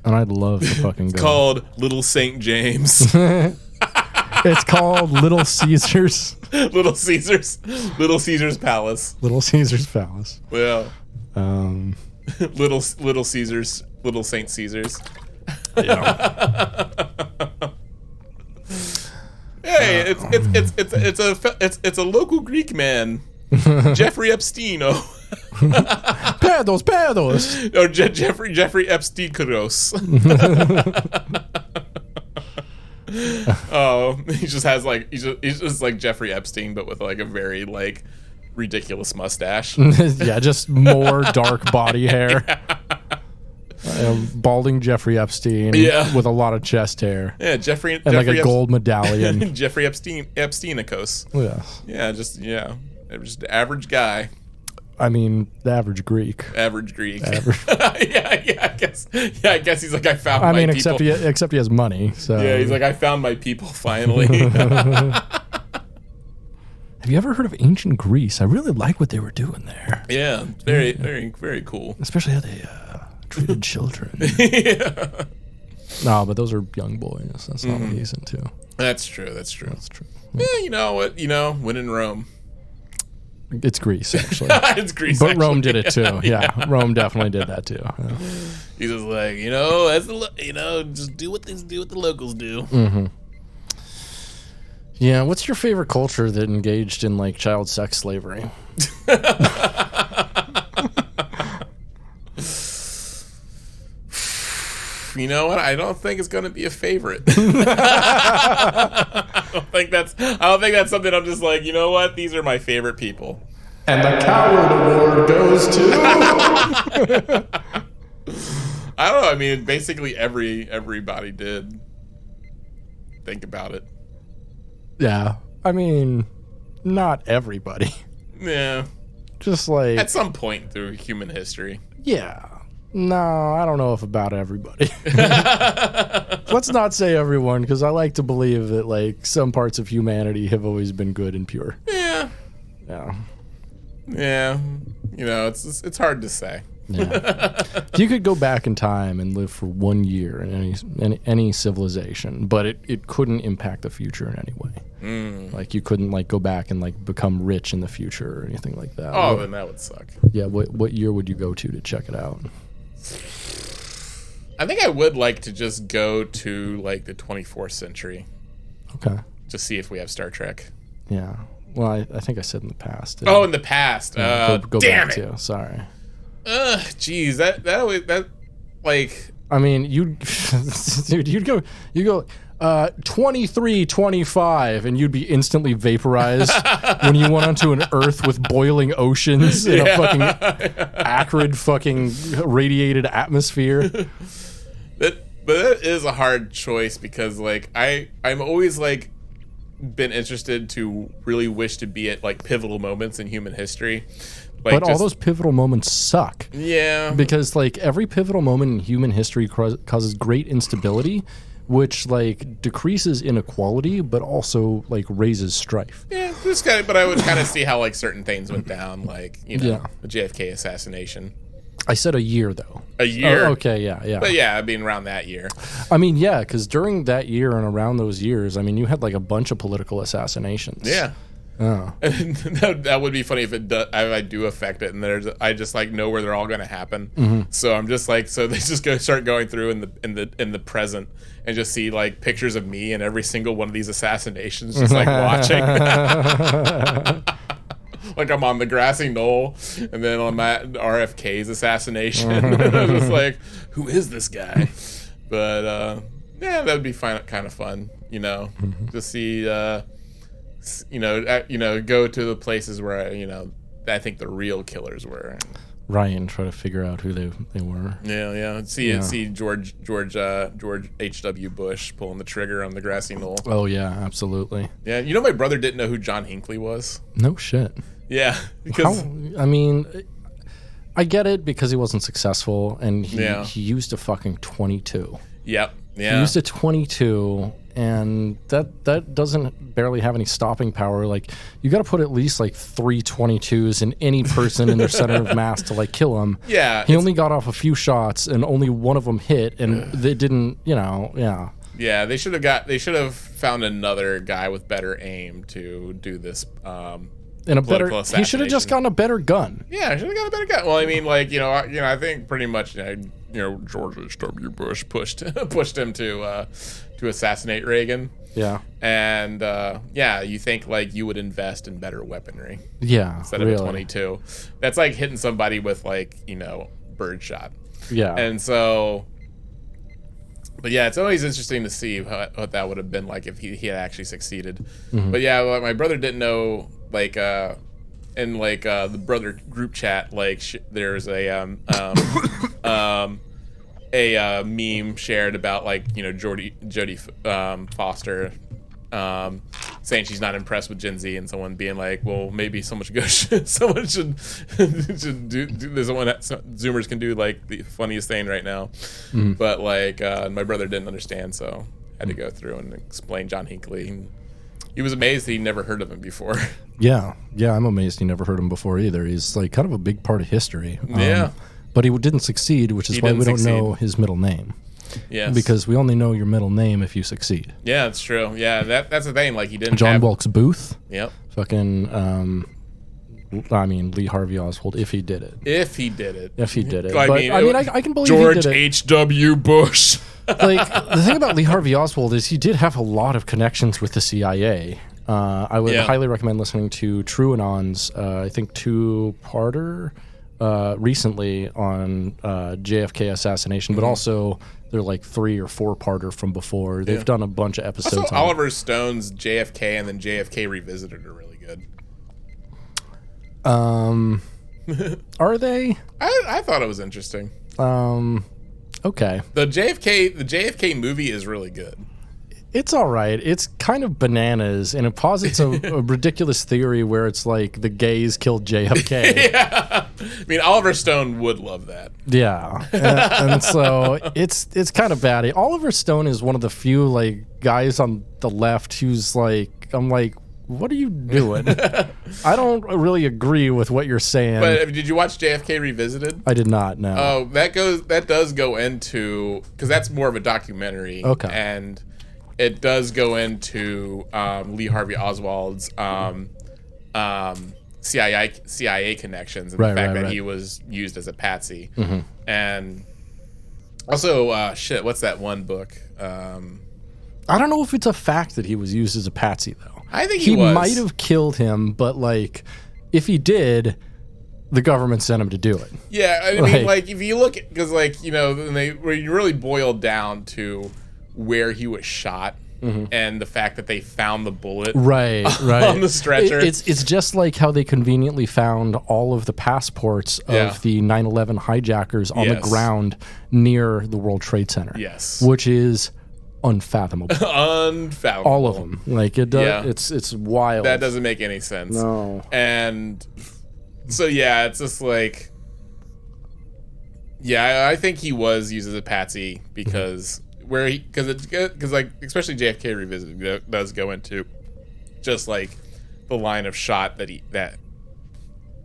[SPEAKER 1] And I'd love to fucking go.
[SPEAKER 3] It's called Little St. James.
[SPEAKER 1] It's called Little Caesars.
[SPEAKER 3] Little Caesars Palace.
[SPEAKER 1] Little Caesars Palace.
[SPEAKER 3] Yeah. Little Caesars. Little St. Caesars.
[SPEAKER 1] Yeah.
[SPEAKER 3] Hey, it's a local Greek man, Jeffrey Epstein.
[SPEAKER 1] Pedos.
[SPEAKER 3] Or Jeffrey Epstein Kuros. Oh, he's just like Jeffrey Epstein, but with like a very like ridiculous mustache.
[SPEAKER 1] Yeah, just more dark body hair. Balding Jeffrey Epstein with a lot of chest hair.
[SPEAKER 3] Yeah, Jeffrey
[SPEAKER 1] and like a gold medallion.
[SPEAKER 3] Jeffrey Epsteinikos.
[SPEAKER 1] Yes.
[SPEAKER 3] Just average guy.
[SPEAKER 1] I mean, the average Greek.
[SPEAKER 3] Average. I guess he's like, I found my people.
[SPEAKER 1] Except he has money. So
[SPEAKER 3] yeah, he's like, I found my people finally.
[SPEAKER 1] Have you ever heard of ancient Greece? I really like what they were doing there.
[SPEAKER 3] Yeah, very cool.
[SPEAKER 1] Especially how they treated children.
[SPEAKER 3] Yeah.
[SPEAKER 1] No, but those are young boys. That's not what he's into.
[SPEAKER 3] That's true. Yeah, you know what? When in Rome.
[SPEAKER 1] It's Greece, actually.
[SPEAKER 3] It's Greece,
[SPEAKER 1] but Rome did it too. Yeah, Rome definitely did that too. Yeah.
[SPEAKER 3] He's just like, just do what the locals do.
[SPEAKER 1] Mm-hmm. Yeah, what's your favorite culture that engaged in like child sex slavery?
[SPEAKER 3] You know what? I don't think it's going to be a favorite. I don't think that's something I'm just like, you know what? These are my favorite people.
[SPEAKER 1] And the Coward Award goes to
[SPEAKER 3] I don't know. I mean, basically everybody did. Think about it.
[SPEAKER 1] Yeah. I mean, not everybody.
[SPEAKER 3] Yeah.
[SPEAKER 1] Just like
[SPEAKER 3] at some point through human history.
[SPEAKER 1] Yeah. No, I don't know if about everybody. Let's not say everyone, because I like to believe that like some parts of humanity have always been good and pure.
[SPEAKER 3] Yeah.
[SPEAKER 1] Yeah.
[SPEAKER 3] Yeah. It's hard to say.
[SPEAKER 1] Yeah. If you could go back in time and live for 1 year in any civilization, but it couldn't impact the future in any way. Like you couldn't like go back and like become rich in the future or anything like that.
[SPEAKER 3] Oh, then that would suck.
[SPEAKER 1] Yeah. What year would you go to check it out?
[SPEAKER 3] I think I would like to just go to like the 24th century.
[SPEAKER 1] Okay.
[SPEAKER 3] Just see if we have Star Trek.
[SPEAKER 1] Yeah. Well, I think I said in the past.
[SPEAKER 3] In the past.
[SPEAKER 1] Go
[SPEAKER 3] damn
[SPEAKER 1] back
[SPEAKER 3] it.
[SPEAKER 1] To. Sorry.
[SPEAKER 3] Geez, that like.
[SPEAKER 1] I mean, dude, you go 2325, and you'd be instantly vaporized when you went onto an Earth with boiling oceans and a fucking acrid, fucking radiated atmosphere.
[SPEAKER 3] But that is a hard choice because like I'm always like been interested to really wish to be at like pivotal moments in human history. Like
[SPEAKER 1] but all those pivotal moments suck.
[SPEAKER 3] Yeah.
[SPEAKER 1] Because like every pivotal moment in human history causes great instability, which like decreases inequality, but also like raises strife.
[SPEAKER 3] Yeah, but I would kind of see how like certain things went down, like the JFK assassination.
[SPEAKER 1] I said a year though.
[SPEAKER 3] A year?
[SPEAKER 1] Oh, okay, yeah.
[SPEAKER 3] But yeah, I mean around that year.
[SPEAKER 1] I mean, yeah, because during that year and around those years, I mean, you had like a bunch of political assassinations.
[SPEAKER 3] Yeah.
[SPEAKER 1] Oh.
[SPEAKER 3] That would be funny if if I do affect it, and I just like know where they're all going to happen.
[SPEAKER 1] Mm-hmm.
[SPEAKER 3] So I'm just like, so they just start going through in the present and just see like pictures of me in every single one of these assassinations, just like watching. Like I'm on the grassy knoll, and then I'm at RFK's assassination. I'm just like, who is this guy? But yeah, that would be kind of fun, to see. Go to the places where I think the real killers were.
[SPEAKER 1] Ryan try to figure out who they were.
[SPEAKER 3] Yeah. See George H.W. Bush pulling the trigger on the grassy knoll.
[SPEAKER 1] Oh yeah, absolutely.
[SPEAKER 3] Yeah, my brother didn't know who John Hinckley was.
[SPEAKER 1] No shit.
[SPEAKER 3] Yeah, because
[SPEAKER 1] I mean, I get it because he wasn't successful and he used a fucking 22.
[SPEAKER 3] Yep. Yeah.
[SPEAKER 1] He used a 22. And that doesn't barely have any stopping power. Like you got to put at least like 3 22s in any person in their center of mass to like kill him.
[SPEAKER 3] Yeah,
[SPEAKER 1] he only got off a few shots, and only one of them hit, and they didn't. Yeah.
[SPEAKER 3] Yeah, they should have found another guy with better aim to do this.
[SPEAKER 1] And a better. He should have just gotten a better gun.
[SPEAKER 3] Yeah, should have got a better gun. Well, I mean, like I think pretty much George H.W. Bush pushed him to assassinate Reagan.
[SPEAKER 1] Yeah.
[SPEAKER 3] And you think like you would invest in better weaponry.
[SPEAKER 1] Yeah.
[SPEAKER 3] Instead of a 22. That's like hitting somebody with like, birdshot.
[SPEAKER 1] Yeah.
[SPEAKER 3] And so, but yeah, it's always interesting to see what that would have been like if he had actually succeeded. Mm-hmm. But yeah, like, my brother didn't know like in like the brother group chat, like there's a meme shared about like Jodie Foster saying she's not impressed with Gen Z, and someone being like, well, maybe someone should should do Zoomers can do like the funniest thing right now. But like my brother didn't understand, so I had to go through and explain John Hinckley. He was amazed that he'd never heard of him before. Yeah, I'm amazed he never heard him before either. He's like kind of a big part of history. But he didn't succeed, which is why we don't know his middle name. Yes. Because we only know your middle name if you succeed. Yeah, that's true. Yeah, that's the thing. Like he didn't. John Wilkes Booth. Yep. Fucking. Lee Harvey Oswald. If he did it. I can believe George H.W. Bush. Like the thing about Lee Harvey Oswald is he did have a lot of connections with the CIA. I would highly recommend listening to True Anon's I think 2-parter recently on JFK assassination, but also they're like 3 or 4-parter from befter. They've done a bunch of episodes. Also, Oliver Stone's JFK and then JFK Revisited are really good. Are they? I thought it was interesting. Okay. The JFK movie is really good. It's all right. It's kind of bananas, and it posits a ridiculous theory where it's like the gays killed JFK. Yeah. I mean, Oliver Stone would love that. Yeah. And so it's kind of batty. Oliver Stone is one of the few like guys on the left who's like, I'm like, what are you doing? I don't really agree with what you're saying. But did you watch JFK Revisited? I did not, no. Oh, that does go into, because that's more of a documentary. Okay. And it does go into Lee Harvey Oswald's CIA connections and the fact that he was used as a patsy. Mm-hmm. And also, what's that one book? I don't know if it's a fact that he was used as a patsy, though. I think he might have killed him, but like, if he did, the government sent him to do it. Yeah, I mean, like if you look, because like when you really boiled down to where he was shot. Mm-hmm. And the fact that they found the bullet on the stretcher. It's just like how they conveniently found all of the passports of the 9/11 hijackers on the ground near the World Trade Center. Yes. Which is unfathomable. Unfathomable. All of them. Like it does, it's wild. That doesn't make any sense. No. And so it's just like I think he was used as a patsy because because like especially JFK Revisited does go into just like the line of shot that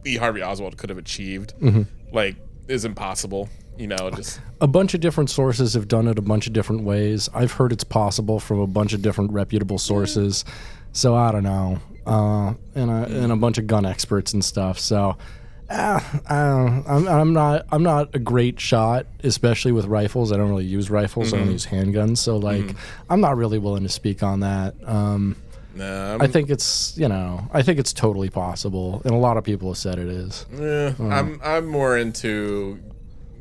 [SPEAKER 3] Lee Harvey Oswald could have achieved, like is impossible. Just a bunch of different sources have done it a bunch of different ways. I've heard it's possible from a bunch of different reputable sources. So I don't know, and a bunch of gun experts and stuff. So. I'm not a great shot, especially with rifles. I don't really use rifles. I only use handguns. So like, I'm not really willing to speak on that. I think it's I think it's totally possible, and a lot of people have said it is. Yeah, I'm more into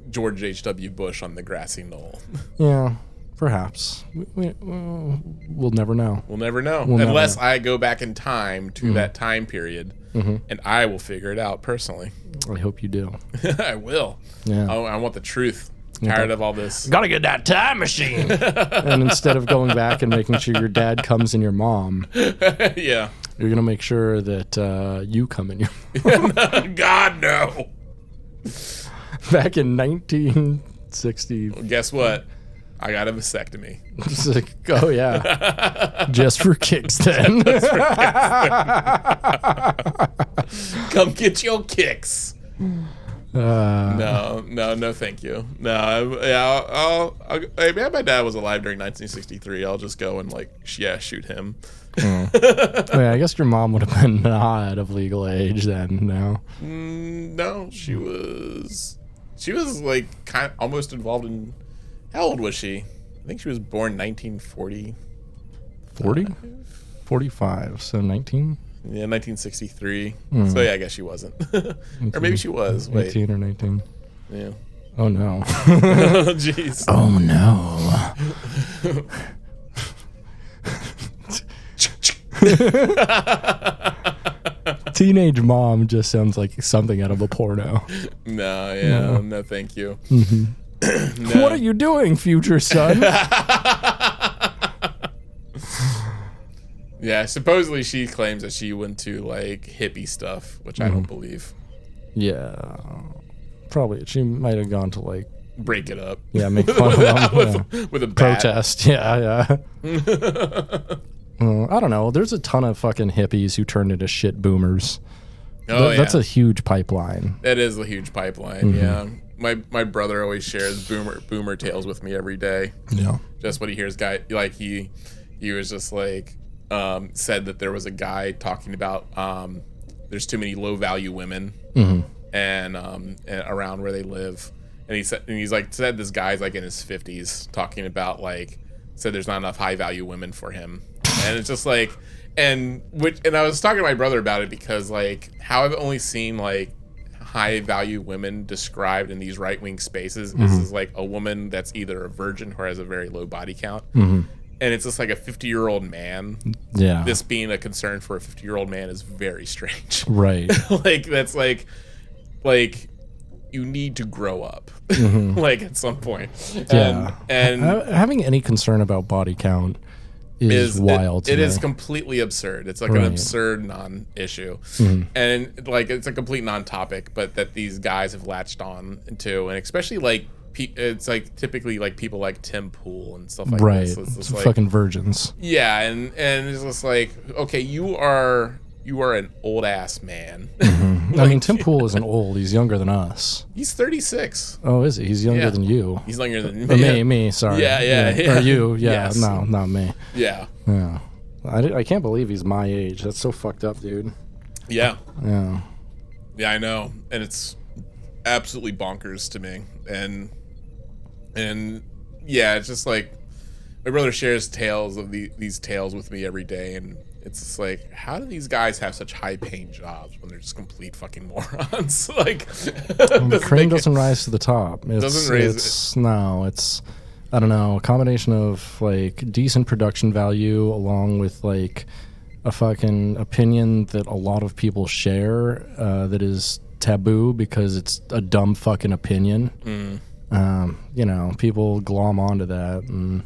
[SPEAKER 3] George H.W. Bush on the grassy knoll. Yeah. Perhaps. We'll never know. We'll never know. Unless I go back in time to that time period, and I will figure it out personally. I hope you do. I will. Yeah. I want the truth. Tired of all this. Gotta get that time machine. And instead of going back and making sure your dad comes in your mom, you're going to make sure that you come in your mom. God, no. Back in 1960. Well, guess what? I got a vasectomy. It's like, oh yeah, just for kicks then. Come get your kicks. No, thank you. No, my dad was alive during 1963. I'll just go and shoot him. I guess your mom would have been not of legal age then. No. No, she was like kind of almost involved in. How old was she? I think she was born 1940. 40? 45, so 19? Yeah, 1963. So I guess she wasn't. Or maybe she was. 18 or 19. Yeah. Oh no. Oh jeez. Oh no. Teenage mom just sounds like something out of a porno. No, thank you. No.
[SPEAKER 1] What are you doing, future son?
[SPEAKER 3] Yeah, supposedly she claims that she went to like hippie stuff, which I don't believe.
[SPEAKER 1] Yeah, probably. She might have gone to like
[SPEAKER 3] break it up.
[SPEAKER 1] Yeah, make fun of them.
[SPEAKER 3] With a bat.
[SPEAKER 1] Protest. Yeah. I don't know. There's a ton of fucking hippies who turned into shit boomers.
[SPEAKER 3] Oh,
[SPEAKER 1] That's a huge pipeline.
[SPEAKER 3] That is a huge pipeline. Yeah. My brother always shares boomer tales with me every day.
[SPEAKER 1] Yeah.
[SPEAKER 3] Just what he hears he was just like said that there was a guy talking about there's too many low value women and around where they live. And he said this guy's like in his 50s talking about said there's not enough high value women for him. And it's just like and I was talking to my brother about it because how I've only seen high value women described in these right wing spaces is a woman that's either a virgin or has a very low body count. And it's just like a 50-year-old man.
[SPEAKER 1] Yeah.
[SPEAKER 3] This being a concern for a 50-year-old man is very strange.
[SPEAKER 1] Right.
[SPEAKER 3] That's you need to grow up at some point.
[SPEAKER 1] Yeah.
[SPEAKER 3] And
[SPEAKER 1] having any concern about body count is wild.
[SPEAKER 3] It is completely absurd. It's an absurd non-issue. And it's a complete non-topic, but that these guys have latched on into, and especially it's typically people like Tim Pool and stuff like this.
[SPEAKER 1] It's fucking virgins.
[SPEAKER 3] Yeah, and it's just okay, you are an old ass man.
[SPEAKER 1] I mean, Tim Pool isn't old. He's younger than us.
[SPEAKER 3] He's 36.
[SPEAKER 1] Oh, is he? He's younger than you.
[SPEAKER 3] He's younger than me.
[SPEAKER 1] Me. Sorry.
[SPEAKER 3] Yeah.
[SPEAKER 1] Or you? Yeah.
[SPEAKER 3] Yes.
[SPEAKER 1] No, not me.
[SPEAKER 3] Yeah.
[SPEAKER 1] Yeah. I can't believe he's my age. That's so fucked up, dude.
[SPEAKER 3] Yeah.
[SPEAKER 1] Yeah.
[SPEAKER 3] Yeah, I know, and it's absolutely bonkers to me, and yeah, it's just my brother shares tales of these tales with me every day, and it's just how do these guys have such high paying jobs when they're just complete fucking morons?
[SPEAKER 1] The crane doesn't rise to the top. It's I don't know, a combination of decent production value along with a fucking opinion that a lot of people share that is taboo because it's a dumb fucking opinion. People glom onto that, and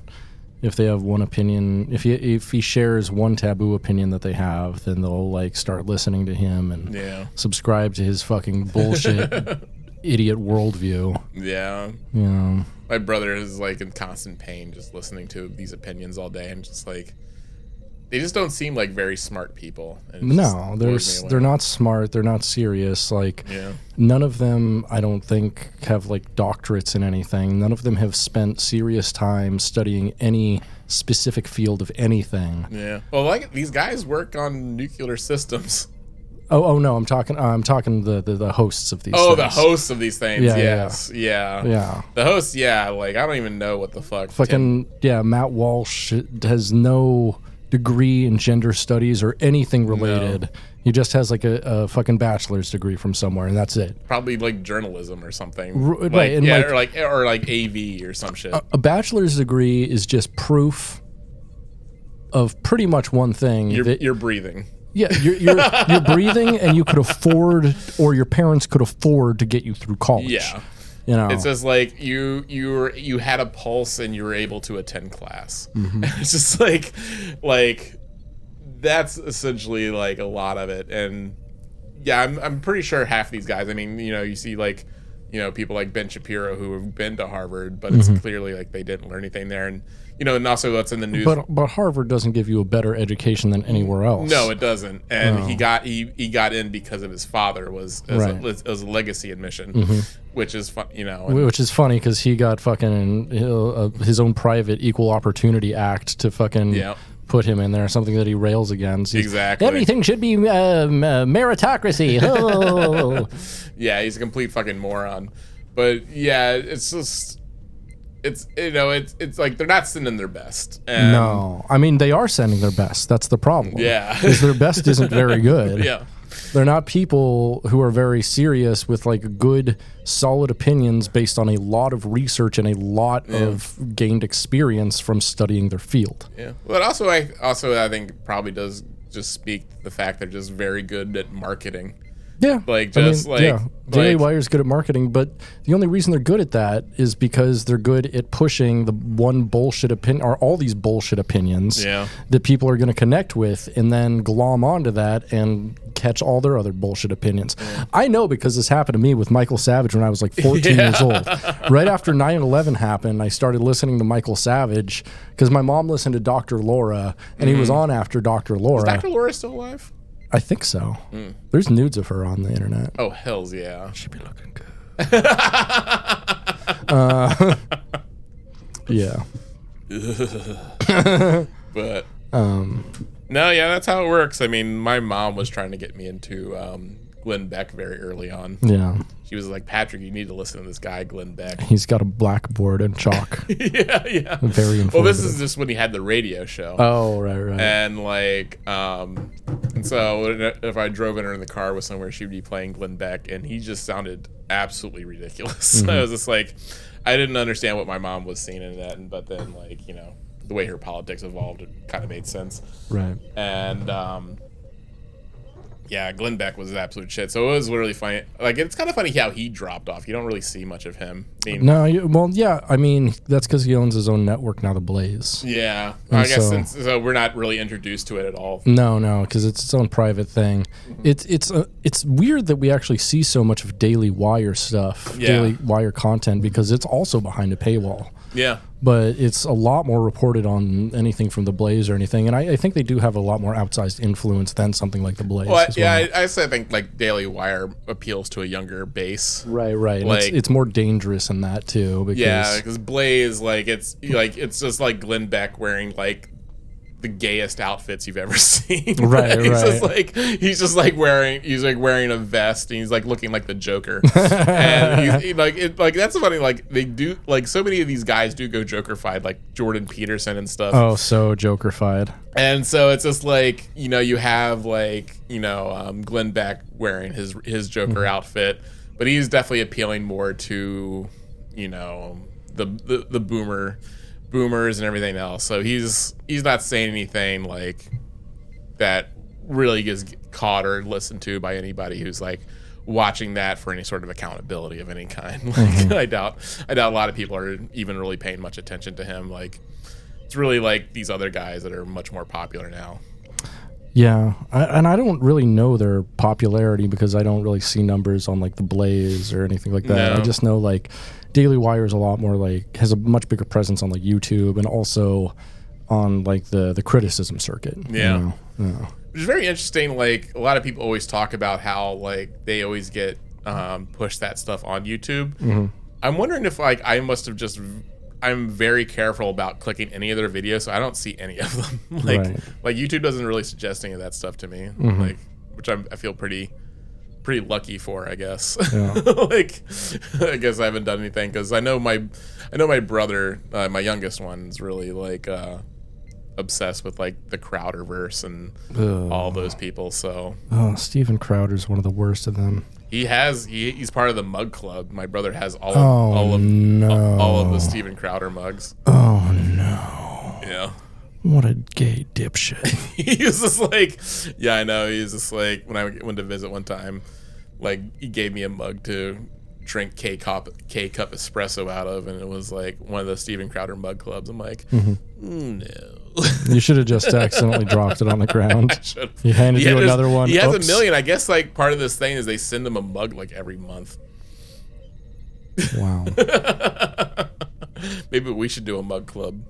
[SPEAKER 1] if they have one opinion, if he shares one taboo opinion that they have, then they'll start listening to him and subscribe to his fucking bullshit idiot worldview.
[SPEAKER 3] Yeah.
[SPEAKER 1] Yeah.
[SPEAKER 3] My brother is in constant pain just listening to these opinions all day, and just they just don't seem like very smart people.
[SPEAKER 1] No, they're not smart. They're not serious. None of them, I don't think, have doctorates in anything. None of them have spent serious time studying any specific field of anything.
[SPEAKER 3] Yeah. Well, these guys work on nuclear systems.
[SPEAKER 1] Oh no, I'm talking the hosts of these things.
[SPEAKER 3] Oh, the hosts of these things.
[SPEAKER 1] Yeah,
[SPEAKER 3] yes. Yeah. The hosts, I don't even know what the fuck.
[SPEAKER 1] Matt Walsh has no degree in gender studies or anything related. No. He just has a fucking bachelor's degree from somewhere, and that's it.
[SPEAKER 3] Probably journalism or something.
[SPEAKER 1] Right. And
[SPEAKER 3] or AV or some shit.
[SPEAKER 1] A bachelor's degree is just proof of pretty much one thing.
[SPEAKER 3] You're breathing.
[SPEAKER 1] Yeah, you're breathing, and you could afford, or your parents could afford to get you through college.
[SPEAKER 3] Yeah. It's just you had a pulse and you were able to attend class. It's just that's essentially a lot of it. And yeah, I'm pretty sure half these guys, I mean, you see people like Ben Shapiro who have been to Harvard, but it's clearly they didn't learn anything there. And and also that's in the news.
[SPEAKER 1] But Harvard doesn't give you a better education than anywhere else.
[SPEAKER 3] No, it doesn't. And he got in because of his father as a legacy admission, which is fun,
[SPEAKER 1] which is funny because he got fucking his own private equal opportunity act to fucking put him in there, something that he rails against.
[SPEAKER 3] Exactly.
[SPEAKER 1] Everything should be meritocracy. Oh.
[SPEAKER 3] Yeah, he's a complete fucking moron. But yeah, it's just. It's they're not sending their best. And
[SPEAKER 1] no, I mean they are sending their best. That's the problem.
[SPEAKER 3] Yeah,
[SPEAKER 1] because their best isn't very good.
[SPEAKER 3] Yeah,
[SPEAKER 1] they're not people who are very serious with good, solid opinions based on a lot of research and a lot of gained experience from studying their field.
[SPEAKER 3] Yeah, but I think probably does just speak to the fact they're just very good at marketing.
[SPEAKER 1] Yeah.
[SPEAKER 3] Like, just
[SPEAKER 1] Daily Wire's good at marketing, but the only reason they're good at that is because they're good at pushing the one bullshit opinion, or all these bullshit opinions that people are going to connect with, and then glom onto that and catch all their other bullshit opinions. Yeah. I know because this happened to me with Michael Savage when I was like 14 years old. Right after 9/11 happened, I started listening to Michael Savage because my mom listened to Dr. Laura, and he was on after Dr. Laura.
[SPEAKER 3] Is Dr. Laura still alive?
[SPEAKER 1] I think so. There's nudes of her on the internet.
[SPEAKER 3] Oh, hells yeah.
[SPEAKER 1] She'd be looking good. Yeah.
[SPEAKER 3] But no, yeah, that's how it works. I mean, my mom was trying to get me into Glenn Beck very early on.
[SPEAKER 1] Yeah.
[SPEAKER 3] She was like, Patrick, you need to listen to this guy, Glenn Beck.
[SPEAKER 1] He's got a blackboard and chalk.
[SPEAKER 3] Yeah.
[SPEAKER 1] Very informative.
[SPEAKER 3] Well, this is just when he had the radio show.
[SPEAKER 1] Oh, right.
[SPEAKER 3] And like, and so if I drove in her in the car with somewhere, she would be playing Glenn Beck, and he just sounded absolutely ridiculous. I was just like, I didn't understand what my mom was seeing in that, but then like, you know, the way her politics evolved, it kind of made sense.
[SPEAKER 1] Right.
[SPEAKER 3] And yeah, Glenn Beck was absolute shit. So it was really funny. Like, it's kind of funny how he dropped off. You don't really see much of him. I mean,
[SPEAKER 1] I mean, that's because he owns his own network now, The Blaze.
[SPEAKER 3] Yeah, I guess so we're not really introduced to it at all.
[SPEAKER 1] No, because it's its own private thing. It's weird that we actually see so much of Daily Wire stuff, Daily Wire content, because it's also behind a paywall.
[SPEAKER 3] Yeah.
[SPEAKER 1] But it's a lot more reported on anything from The Blaze or anything, and I think they do have a lot more outsized influence than something like The Blaze.
[SPEAKER 3] Well, I think like Daily Wire appeals to a younger base.
[SPEAKER 1] Right.
[SPEAKER 3] Like,
[SPEAKER 1] it's more dangerous in that too.
[SPEAKER 3] Because Blaze, it's just like Glenn Beck wearing like the gayest outfits you've ever seen.
[SPEAKER 1] Right.
[SPEAKER 3] He's just wearing a vest, and he's like looking like the Joker. And he's that's funny. Like, they do, like, so many of these guys do go Joker-fied, like Jordan Peterson and stuff.
[SPEAKER 1] Oh, so Joker-fied.
[SPEAKER 3] And so it's just like, you know, you have like, you know, Glenn Beck wearing his Joker outfit, but he's definitely appealing more to, you know, the boomers and everything else. So he's not saying anything like that really gets caught or listened to by anybody who's like watching that for any sort of accountability of any kind. Like, I doubt a lot of people are even really paying much attention to him. Like, it's really like these other guys that are much more popular now.
[SPEAKER 1] Yeah, I don't really know their popularity because I don't really see numbers on like The Blaze or anything like that. No. I just know like Daily Wire is a lot more like, has a much bigger presence on like YouTube and also on like the criticism circuit.
[SPEAKER 3] Yeah. Which is very interesting. Like, a lot of people always talk about how like they always get pushed that stuff on YouTube. I'm wondering if like I'm very careful about clicking any of their videos, so I don't see any of them. Like YouTube doesn't really suggest any of that stuff to me. Like, which I feel pretty lucky for, I guess. Yeah. Like, I guess I haven't done anything because I know my brother, my youngest one, is really like obsessed with like the Crowderverse and all those people. So
[SPEAKER 1] Steven Crowder's one of the worst of them.
[SPEAKER 3] He's part of the mug club. My brother has all of the Steven Crowder mugs.
[SPEAKER 1] Oh no.
[SPEAKER 3] Yeah.
[SPEAKER 1] What a gay dipshit.
[SPEAKER 3] He was just like, yeah, I know. He was just like, when I went to visit one time, like, he gave me a mug to drink K-cup espresso out of, and it was like one of the Steven Crowder mug clubs. I'm like, no.
[SPEAKER 1] You should have just accidentally dropped it on the ground. He handed you another one.
[SPEAKER 3] He has a million. I guess like part of this thing is they send him a mug like every month.
[SPEAKER 1] Wow.
[SPEAKER 3] Maybe we should do a mug club.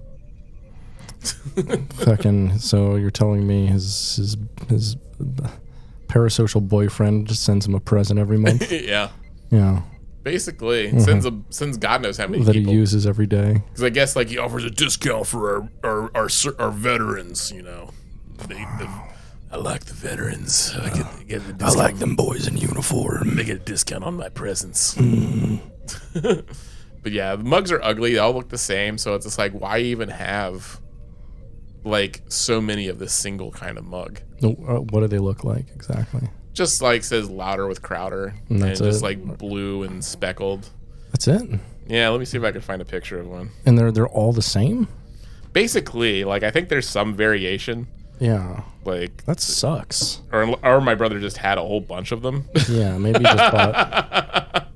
[SPEAKER 1] Fucking. So you're telling me his parasocial boyfriend just sends him a present every month?
[SPEAKER 3] Yeah. Basically, sends God knows how many
[SPEAKER 1] that
[SPEAKER 3] people.
[SPEAKER 1] He uses every day.
[SPEAKER 3] Because I guess like he offers a discount for our veterans. You know, I like the veterans. I get the discount.
[SPEAKER 1] I like them boys in uniform.
[SPEAKER 3] They get a discount on my presents. But yeah, the mugs are ugly. They all look the same. So it's just like, why even have like so many of this single kind of mug?
[SPEAKER 1] What do they look like exactly?
[SPEAKER 3] Just like says louder with Crowder, and just like blue and speckled.
[SPEAKER 1] That's it.
[SPEAKER 3] Yeah, let me see if I can find a picture of one.
[SPEAKER 1] And they're all the same?
[SPEAKER 3] Basically, like I think there's some variation.
[SPEAKER 1] Yeah.
[SPEAKER 3] Like
[SPEAKER 1] that sucks.
[SPEAKER 3] Or my brother just had a whole bunch of them.
[SPEAKER 1] Yeah, maybe he just bought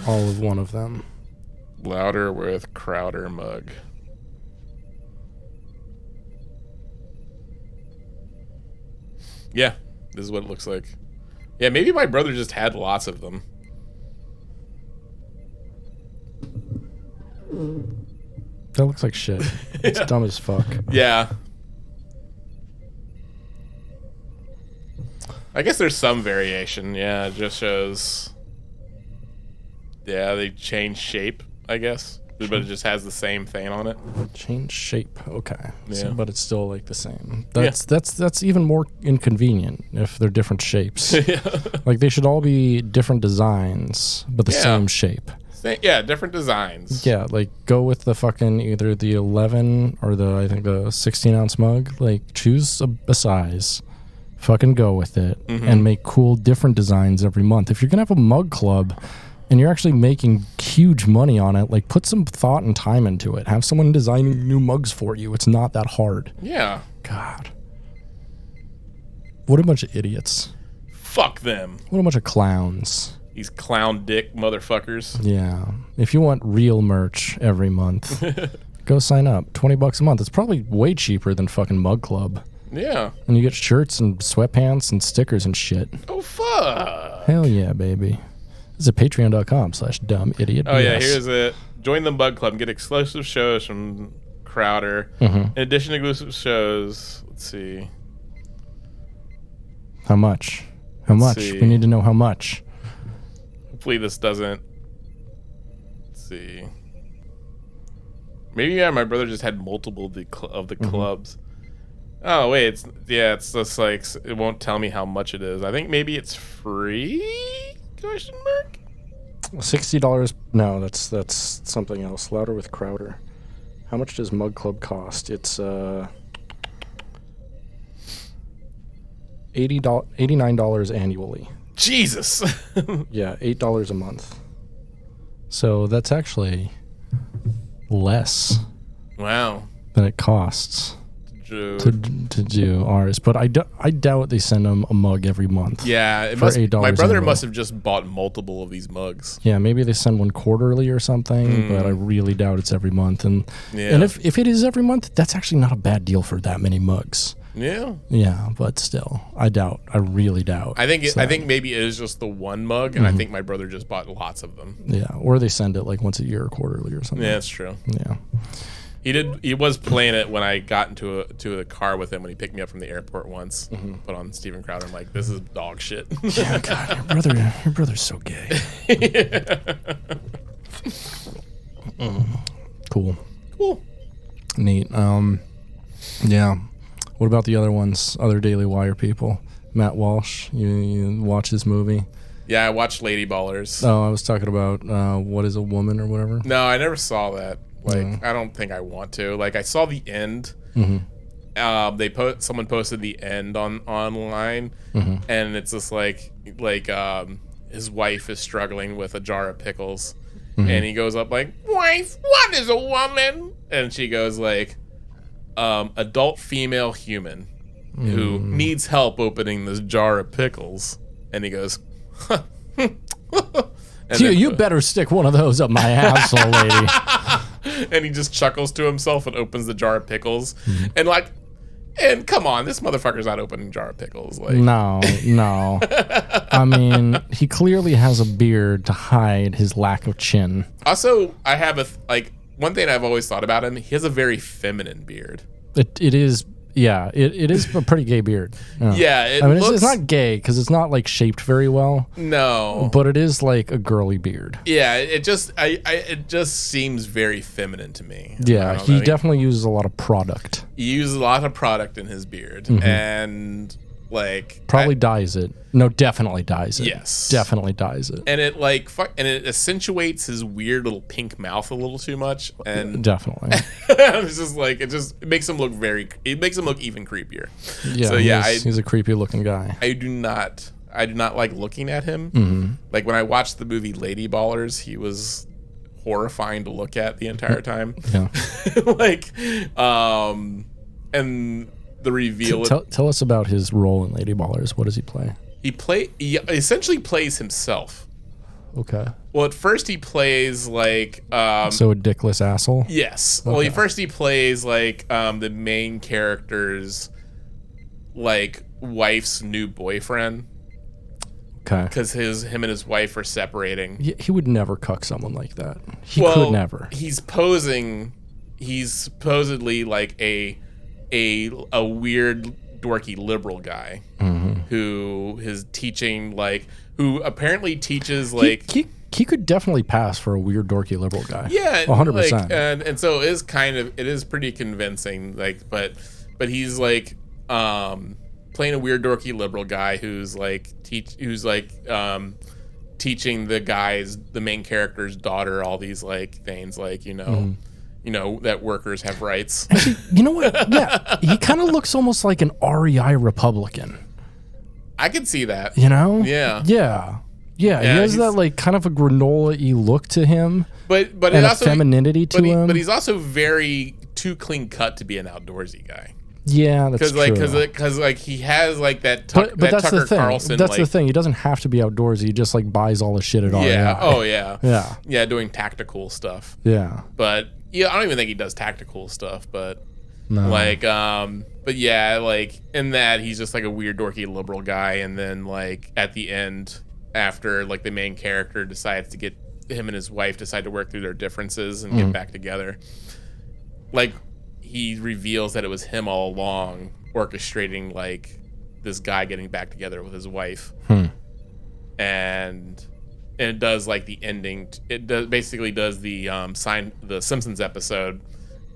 [SPEAKER 1] all of one of them.
[SPEAKER 3] Louder with Crowder mug. Yeah, this is what it looks like. Yeah, maybe my brother just had lots of them.
[SPEAKER 1] That looks like shit. It's dumb as fuck.
[SPEAKER 3] Yeah. I guess there's some variation. Yeah, it just shows. Yeah, they change shape, I guess. But it just has the same thing on it.
[SPEAKER 1] Change shape. Okay.
[SPEAKER 3] Yeah.
[SPEAKER 1] So, but it's still like the same. That's even more inconvenient if they're different shapes.
[SPEAKER 3] Yeah.
[SPEAKER 1] Like they should all be different designs, but the same shape.
[SPEAKER 3] Yeah, different designs.
[SPEAKER 1] Yeah, like go with the fucking either the 11 or the 16 ounce mug. Like choose a size. Fucking go with it and make cool different designs every month. If you're gonna have a mug club and you're actually making huge money on it, like put some thought and time into it. Have someone designing new mugs for you. It's not that hard.
[SPEAKER 3] Yeah.
[SPEAKER 1] God. What a bunch of idiots.
[SPEAKER 3] Fuck them.
[SPEAKER 1] What a bunch of clowns.
[SPEAKER 3] These clown dick motherfuckers.
[SPEAKER 1] Yeah. If you want real merch every month, go sign up. $20 a month. It's probably way cheaper than fucking Mug Club.
[SPEAKER 3] Yeah.
[SPEAKER 1] And you get shirts and sweatpants and stickers and shit.
[SPEAKER 3] Oh, fuck.
[SPEAKER 1] Hell yeah, baby. This is at patreon.com/dumbidiot.
[SPEAKER 3] Oh, yeah, here's it. Join the Mug Club and get exclusive shows from Crowder. In addition to exclusive shows, let's see.
[SPEAKER 1] How much? How much? We need to know how much.
[SPEAKER 3] Hopefully this doesn't. Let's see. Maybe my brother just had multiple of the clubs. Oh wait, it's just like it won't tell me how much it is. I think maybe it's free? Question mark.
[SPEAKER 1] $60. No, that's something else. Louder with Crowder. How much does Mug Club cost? It's $89 annually.
[SPEAKER 3] Jesus.
[SPEAKER 1] Yeah, $8 a month. So that's actually less.
[SPEAKER 3] Wow.
[SPEAKER 1] Than it costs to do ours. But I doubt they send them a mug every month.
[SPEAKER 3] Yeah, it
[SPEAKER 1] for
[SPEAKER 3] must.
[SPEAKER 1] $8
[SPEAKER 3] My brother
[SPEAKER 1] annually.
[SPEAKER 3] must have just bought multiple of these mugs.
[SPEAKER 1] Yeah, maybe they send one quarterly or something, but I really doubt it's every month. And if it is every month, that's actually not a bad deal for that many mugs.
[SPEAKER 3] Yeah.
[SPEAKER 1] Yeah, but still, I doubt. I really doubt.
[SPEAKER 3] I think maybe it is just the one mug, and I think my brother just bought lots of them.
[SPEAKER 1] Yeah, or they send it like once a year or quarterly or something.
[SPEAKER 3] Yeah, that's true.
[SPEAKER 1] Yeah.
[SPEAKER 3] He was playing it when I got into a car with him when he picked me up from the airport once. Put on Steven Crowder. I'm like, this is dog shit.
[SPEAKER 1] Yeah, God, your brother's so gay. Cool. Neat. Yeah. What about the other ones? Other Daily Wire people? Matt Walsh. You watch his movie?
[SPEAKER 3] Yeah, I watched Lady Ballers.
[SPEAKER 1] Oh, I was talking about What is a Woman or whatever.
[SPEAKER 3] No, I never saw that. Like, I don't think I want to. Like, I saw the end. Someone posted the end online, and it's just like his wife is struggling with a jar of pickles, and he goes up like, "Wife, what is a woman?" And she goes like, "Adult female human who needs help opening this jar of pickles," and he goes, "Huh."
[SPEAKER 1] You better stick one of those up my asshole, lady.
[SPEAKER 3] And he just chuckles to himself and opens the jar of pickles. And come on, this motherfucker's not opening a jar of pickles. Like,
[SPEAKER 1] No. I mean, he clearly has a beard to hide his lack of chin.
[SPEAKER 3] Also, I have one thing I've always thought about him. He has a very feminine beard.
[SPEAKER 1] It is. Yeah, it is a pretty gay beard.
[SPEAKER 3] Yeah,
[SPEAKER 1] it's not gay because it's not like shaped very well.
[SPEAKER 3] No,
[SPEAKER 1] but it is like a girly beard.
[SPEAKER 3] Yeah, it just seems very feminine to me.
[SPEAKER 1] Yeah, he definitely uses a lot of product.
[SPEAKER 3] He uses a lot of product in his beard, and
[SPEAKER 1] probably dyes it. No, definitely dyes it.
[SPEAKER 3] Yes,
[SPEAKER 1] definitely dyes it.
[SPEAKER 3] And it it accentuates his weird little pink mouth a little too much. And
[SPEAKER 1] definitely,
[SPEAKER 3] it's just like it makes him look even creepier.
[SPEAKER 1] Yeah,
[SPEAKER 3] so
[SPEAKER 1] he's a creepy looking guy.
[SPEAKER 3] I do not like looking at him. Like when I watched the movie Lady Ballers, he was horrifying to look at the entire time.
[SPEAKER 1] Yeah,
[SPEAKER 3] and the reveal.
[SPEAKER 1] Tell us about his role in Lady Ballers. What does he play?
[SPEAKER 3] He essentially plays himself.
[SPEAKER 1] Okay.
[SPEAKER 3] Well, at first he plays like
[SPEAKER 1] so a dickless asshole.
[SPEAKER 3] Yes. Okay. Well, he plays like the main character's like wife's new boyfriend.
[SPEAKER 1] Okay.
[SPEAKER 3] Because him and his wife are separating.
[SPEAKER 1] He would never cuck someone like that. He could never.
[SPEAKER 3] He's posing. He's supposedly like a weird dorky liberal guy who is teaching like. Who apparently teaches like
[SPEAKER 1] he could definitely pass for a weird dorky liberal guy.
[SPEAKER 3] Yeah,
[SPEAKER 1] 100%.
[SPEAKER 3] Like, and so it is pretty convincing. Like, but he's like playing a weird dorky liberal guy who's teaching the main character's daughter all these like things like you know that workers have rights.
[SPEAKER 1] Actually, you know what? Yeah, he kind of looks almost like an REI Republican.
[SPEAKER 3] I could see that.
[SPEAKER 1] You know?
[SPEAKER 3] Yeah.
[SPEAKER 1] He has that like kind of a granola-y look to him,
[SPEAKER 3] but
[SPEAKER 1] and a femininity to him.
[SPEAKER 3] But he's also very too clean cut to be an outdoorsy guy.
[SPEAKER 1] Yeah, that's true.
[SPEAKER 3] Because he has like that. But that's
[SPEAKER 1] Tucker
[SPEAKER 3] the thing.
[SPEAKER 1] Carlson. That's the thing. He doesn't have to be outdoorsy. He just like buys all the shit at REI.
[SPEAKER 3] Yeah. Oh yeah.
[SPEAKER 1] Yeah.
[SPEAKER 3] Yeah, doing tactical stuff.
[SPEAKER 1] Yeah.
[SPEAKER 3] But I don't even think he does tactical stuff. But
[SPEAKER 1] no.
[SPEAKER 3] But yeah, like in that he's just like a weird dorky liberal guy, and then like at the end, after like the main character decides to get him and his wife decide to work through their differences and get back together, like he reveals that it was him all along orchestrating like this guy getting back together with his wife, and it does like the ending. It basically does the the Simpsons episode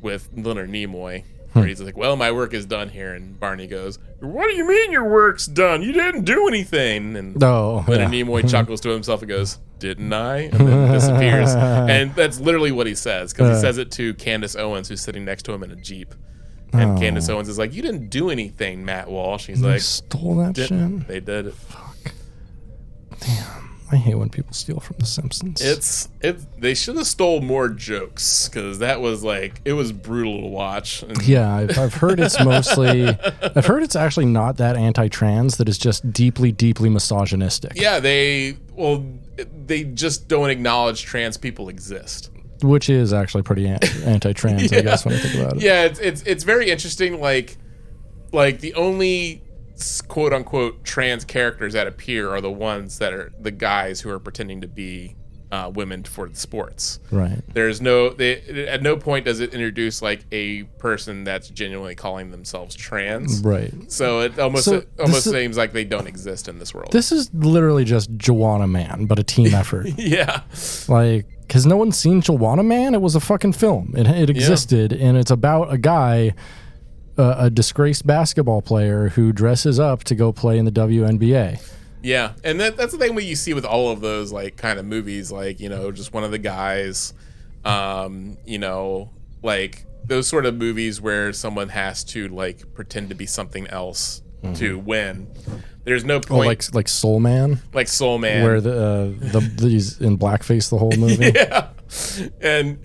[SPEAKER 3] with Leonard Nimoy. Where he's like, well, my work is done here. And Barney goes, what do you mean your work's done? You didn't do anything. And Leonard Nimoy chuckles to himself and goes, didn't I? And then disappears. And that's literally what he says. Because he says it to Candace Owens, who's sitting next to him in a Jeep. And Candace Owens is like, you didn't do anything, Matt Walsh. He's like,
[SPEAKER 1] stole that shit?
[SPEAKER 3] They did it.
[SPEAKER 1] Fuck. Damn. I hate when people steal from The Simpsons.
[SPEAKER 3] They should have stole more jokes because that was like it was brutal to watch. And
[SPEAKER 1] yeah, I've heard it's I've heard it's actually not that anti-trans. That it's just deeply, deeply misogynistic.
[SPEAKER 3] Yeah, they just don't acknowledge trans people exist.
[SPEAKER 1] Which is actually pretty anti-trans, I guess, when I think about it.
[SPEAKER 3] Yeah, it's very interesting. Like the only quote unquote trans characters that appear are the ones that are the guys who are pretending to be women for the sports.
[SPEAKER 1] Right.
[SPEAKER 3] There's at no point does it introduce like a person that's genuinely calling themselves trans.
[SPEAKER 1] Right.
[SPEAKER 3] So it almost seems like they don't exist in this world.
[SPEAKER 1] This is literally just Joanna Man, but a team effort.
[SPEAKER 3] Yeah.
[SPEAKER 1] Like, has no one seen Joanna Man? It was a fucking film. It existed, and it's about a guy, a disgraced basketball player who dresses up to go play in the WNBA.
[SPEAKER 3] Yeah, and that's the thing you see with all of those like kind of movies, like just one of the guys, like those sort of movies where someone has to like pretend to be something else to win. There's no point.
[SPEAKER 1] Like Soul Man,
[SPEAKER 3] where
[SPEAKER 1] he's in blackface the whole movie.
[SPEAKER 3] Yeah, and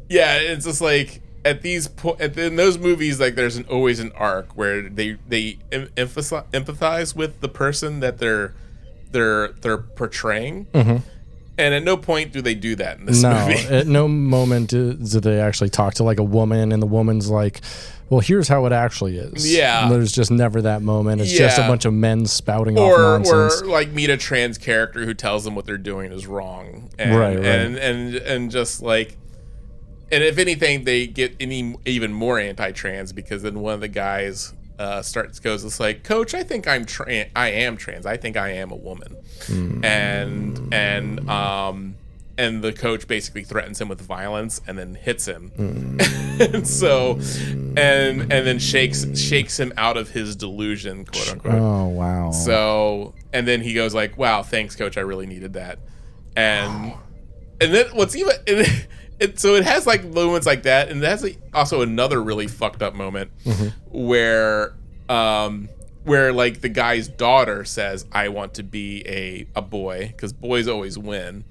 [SPEAKER 3] yeah, it's just like. In those movies, like there's always an arc where they empathize with the person that they're portraying, and at no point do they do that in this movie.
[SPEAKER 1] At no moment do they actually talk to like a woman, and the woman's like, "Well, here's how it actually is."
[SPEAKER 3] Yeah,
[SPEAKER 1] and there's just never that moment. It's just a bunch of men spouting off nonsense,
[SPEAKER 3] or like meet a trans character who tells them what they're doing is wrong, and,
[SPEAKER 1] right,
[SPEAKER 3] and just like. And if anything, they get even more anti-trans because then one of the guys goes, it's like, Coach, I think I am trans. I think I am a woman. And the coach basically threatens him with violence and then hits him. And so and then shakes him out of his delusion, quote unquote.
[SPEAKER 1] Oh wow.
[SPEAKER 3] So and then he goes like, wow, thanks, Coach. I really needed that. And then what's even. So it has like moments like that, and it has also another really fucked up moment where like the guy's daughter says, "I want to be a boy," because boys always win.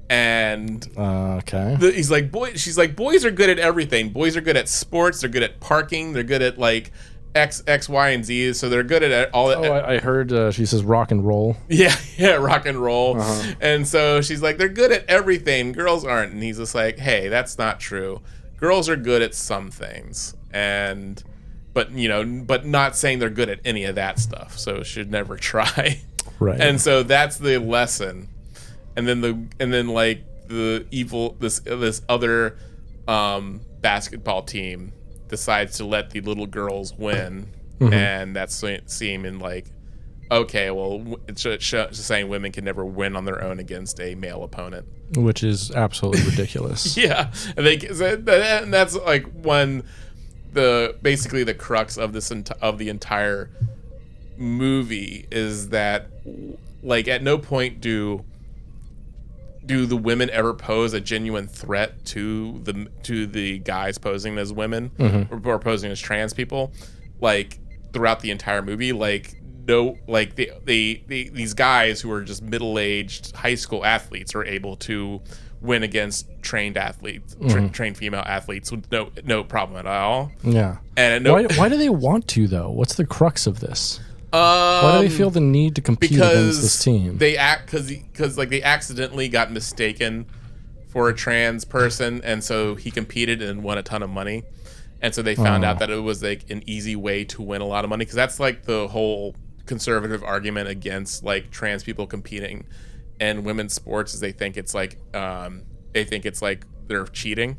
[SPEAKER 3] And
[SPEAKER 1] okay,
[SPEAKER 3] she's like, boys are good at everything. Boys are good at sports. They're good at parking. They're good at like X, Y, and Z. So they're good at all.
[SPEAKER 1] I heard she says rock and roll.
[SPEAKER 3] Yeah, rock and roll. And so she's like, they're good at everything. Girls aren't. And he's just like, hey, that's not true. Girls are good at some things, but not saying they're good at any of that stuff. So should never try.
[SPEAKER 1] Right.
[SPEAKER 3] And so that's the lesson. And then this other basketball team decides to let the little girls win, and that's seeming like, okay, well, it's saying women can never win on their own against a male opponent,
[SPEAKER 1] which is absolutely ridiculous.
[SPEAKER 3] Yeah, and that's like basically the crux of the entire movie is that, like, at no point do the women ever pose a genuine threat to the guys posing as women or posing as trans people, like, throughout the entire movie. Like, no, like these guys who are just middle-aged high school athletes are able to win against trained athletes, trained female athletes with no problem at all.
[SPEAKER 1] Yeah.
[SPEAKER 3] And
[SPEAKER 1] why do they want to, though? What's the crux of this? Why do they feel the need to compete against this team?
[SPEAKER 3] They because they accidentally got mistaken for a trans person, and so he competed and won a ton of money, and so they found out that it was like an easy way to win a lot of money, because that's like the whole conservative argument against like trans people competing in women's sports is they think it's like they're cheating.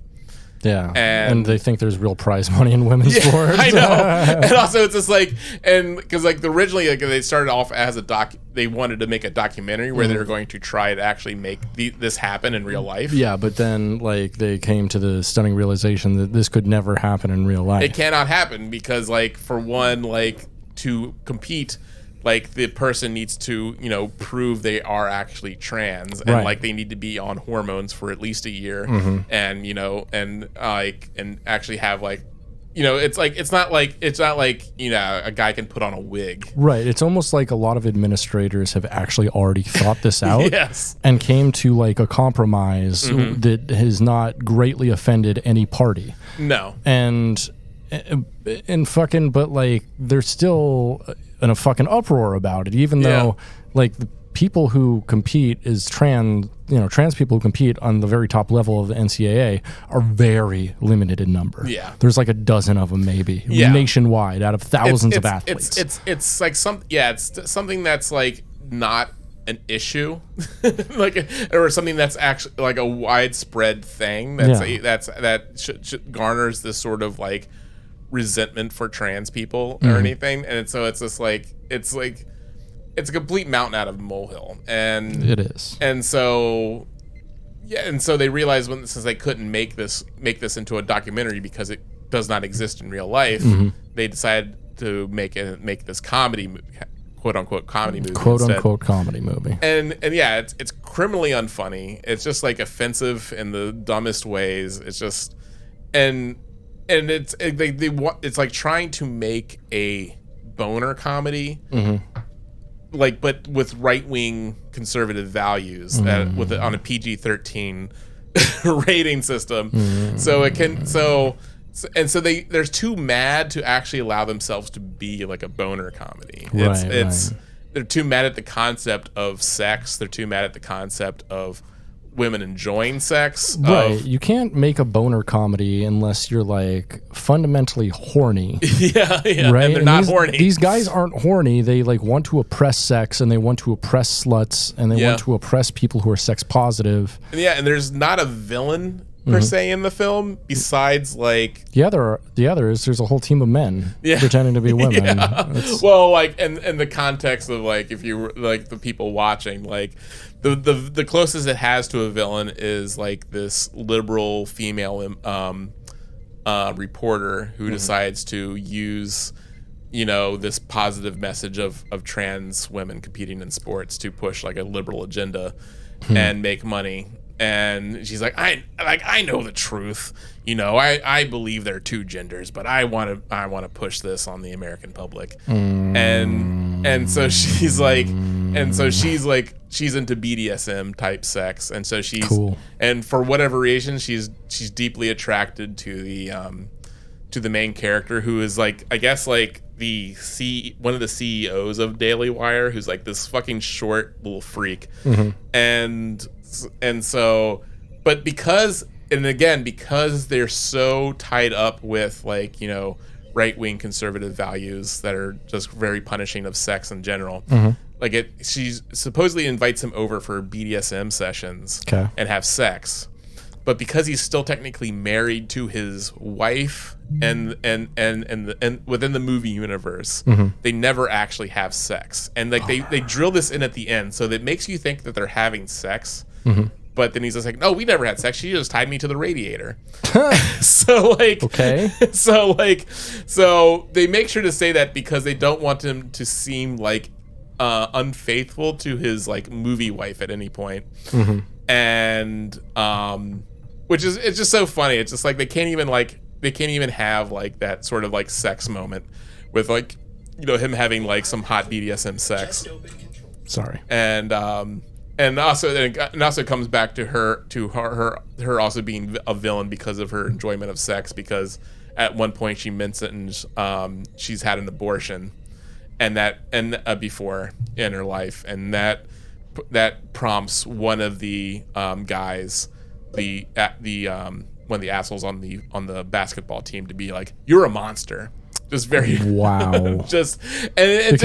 [SPEAKER 1] Yeah, and they think there's real prize money in women's sports.
[SPEAKER 3] I know. And also, it's just like, and because like originally, like, they started off as they wanted to make a documentary where they were going to try to actually make this happen in real life.
[SPEAKER 1] Yeah, but then like they came to the stunning realization that this could never happen in real life.
[SPEAKER 3] It cannot happen because, like, for one, like, to compete, like, the person needs to, prove they are actually trans, and like they need to be on hormones for at least a year, and and actually have, like, it's not like a guy can put on a wig.
[SPEAKER 1] Right. It's almost like a lot of administrators have actually already thought this out.
[SPEAKER 3] Yes.
[SPEAKER 1] And came to like a compromise that has not greatly offended any party.
[SPEAKER 3] No.
[SPEAKER 1] And but like they're still in a fucking uproar about it, even though like the people who compete is trans people who compete on the very top level of the NCAA are very limited in number.
[SPEAKER 3] Yeah.
[SPEAKER 1] There's like a dozen of them maybe nationwide out of thousands of athletes.
[SPEAKER 3] It's like it's something that's like not an issue, like, or something that's actually like a widespread thing that garners this sort of like resentment for trans people or anything, and so it's just like it's a complete mountain out of a molehill, and
[SPEAKER 1] it is,
[SPEAKER 3] and so they realized since they couldn't make this into a documentary because it does not exist in real life, they decided to make this comedy, quote unquote comedy movie,
[SPEAKER 1] comedy movie,
[SPEAKER 3] and it's criminally unfunny. It's just like offensive in the dumbest ways. It's just and it's like trying to make a boner comedy, like, but with right-wing conservative values on a PG-13 rating system. So it can they're too mad to actually allow themselves to be like a boner comedy. They're too mad at the concept of sex. They're too mad at the concept of women enjoying sex.
[SPEAKER 1] Right. You can't make a boner comedy unless you're like fundamentally horny.
[SPEAKER 3] Yeah.
[SPEAKER 1] Right?
[SPEAKER 3] And they're not horny.
[SPEAKER 1] These guys aren't horny. They like want to oppress sex, and they want to oppress sluts, and they want to oppress people who are sex positive.
[SPEAKER 3] And there's not a villain per se in the film besides like there's a whole team of men pretending to be women. Well, like, and the context of like, if you were like the people watching, like the closest it has to a villain is like this liberal female reporter who decides to use this positive message of trans women competing in sports to push like a liberal agenda and make money. And she's like, I know the truth. I believe there are two genders, but I want to push this on the American public. And so she's into BDSM type sex, and so she's cool. And for whatever reason, she's deeply attracted to to the main character, who is like, I guess like one of the CEOs of Daily Wire, who's like this fucking short little freak. And so, but because they're so tied up with like, you know, right-wing conservative values that are just very punishing of sex in general. She supposedly invites him over for BDSM sessions and have sex. But because he's still technically married to his wife and within the movie universe, they never actually have sex. And like they drill this in at the end, so that makes you think that they're having sex. But then he's just like, no, we never had sex. She just tied me to the radiator. So they make sure to say that because they don't want him to seem like unfaithful to his like movie wife at any point. And which is, it's just so funny. It's just like they can't even have like that sort of like sex moment with like, you know, him having like some hot BDSM sex.
[SPEAKER 1] Sorry.
[SPEAKER 3] And also it comes back to her also being a villain because of her enjoyment of sex, because at one point she mentions she's had an abortion before in her life, and that prompts one of the guys, one of the assholes on the basketball team, to be like, "You're a monster." Just very
[SPEAKER 1] wow.
[SPEAKER 3] Because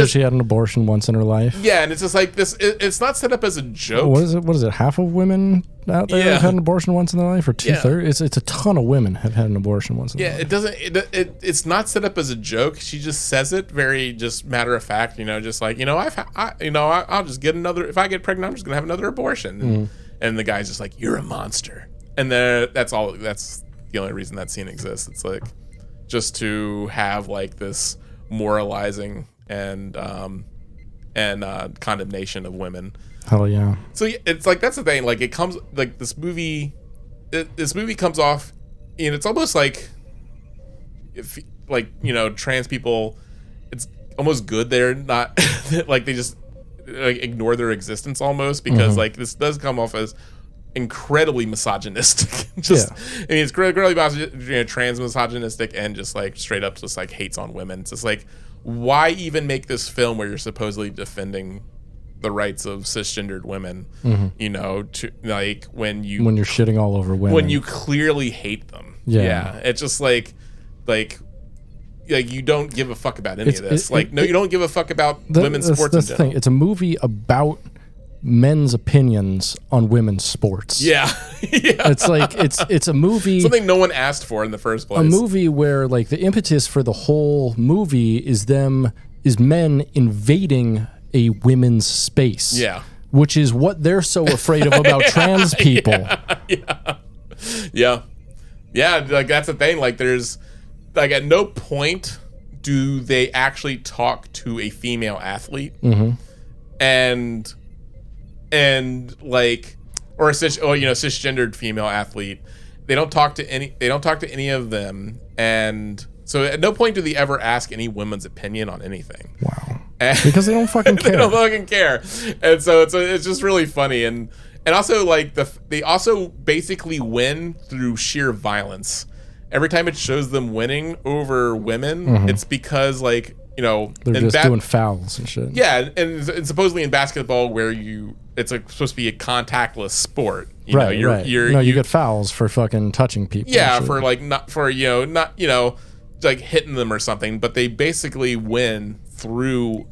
[SPEAKER 1] she had an abortion once in her life.
[SPEAKER 3] Yeah, and it's just like this. It's not set up as a joke.
[SPEAKER 1] What is it? Half of women out there have had an abortion once in their life, or 2/3? It's a ton of women have had an abortion once in their life.
[SPEAKER 3] It doesn't. It's not set up as a joke. She just says it very just matter of fact. You know, just like, you know, I'll just get another. If I get pregnant, I'm just gonna have another abortion. And the guy's just like, "You're a monster." And that's all. That's the only reason that scene exists. It's like, just to have like this moralizing and condemnation of women.
[SPEAKER 1] Hell yeah.
[SPEAKER 3] So it's like, that's the thing. Like, it comes like this movie comes off, and it's almost like, if like, you know, trans people, it's almost good they're not like, they just like ignore their existence almost, because like this does come off as incredibly misogynistic. I mean, it's incredibly trans misogynistic, and just like straight up just like hates on women. It's just like, why even make this film where you're supposedly defending the rights of cisgendered women? You know, to like when you're
[SPEAKER 1] shitting all over women,
[SPEAKER 3] when you clearly hate them. It's just like you don't give a fuck about any of this. You don't give a fuck about women's sports.
[SPEAKER 1] That's the thing. It's a movie about men's opinions on women's sports. It's like it's a movie,
[SPEAKER 3] something no one asked for in the first place.
[SPEAKER 1] A movie where like the impetus for the whole movie is men invading a women's space. Which is what they're so afraid of about trans people.
[SPEAKER 3] Like, that's the thing. Like, there's like, at no point do they actually talk to a female athlete. And like, or a cisgendered female athlete. They don't talk to any of them. And so at no point do they ever ask any woman's opinion on anything.
[SPEAKER 1] Wow. Because they don't fucking care.
[SPEAKER 3] They don't fucking care. And so it's just really funny. And also, like, they also basically win through sheer violence. Every time it shows them winning over women, it's because, like, you know,
[SPEAKER 1] they're just doing fouls and shit.
[SPEAKER 3] Yeah, and supposedly in basketball, where it's supposed to be a contactless sport. You get
[SPEAKER 1] fouls for fucking touching people.
[SPEAKER 3] Yeah, for like not like hitting them or something, but they basically win through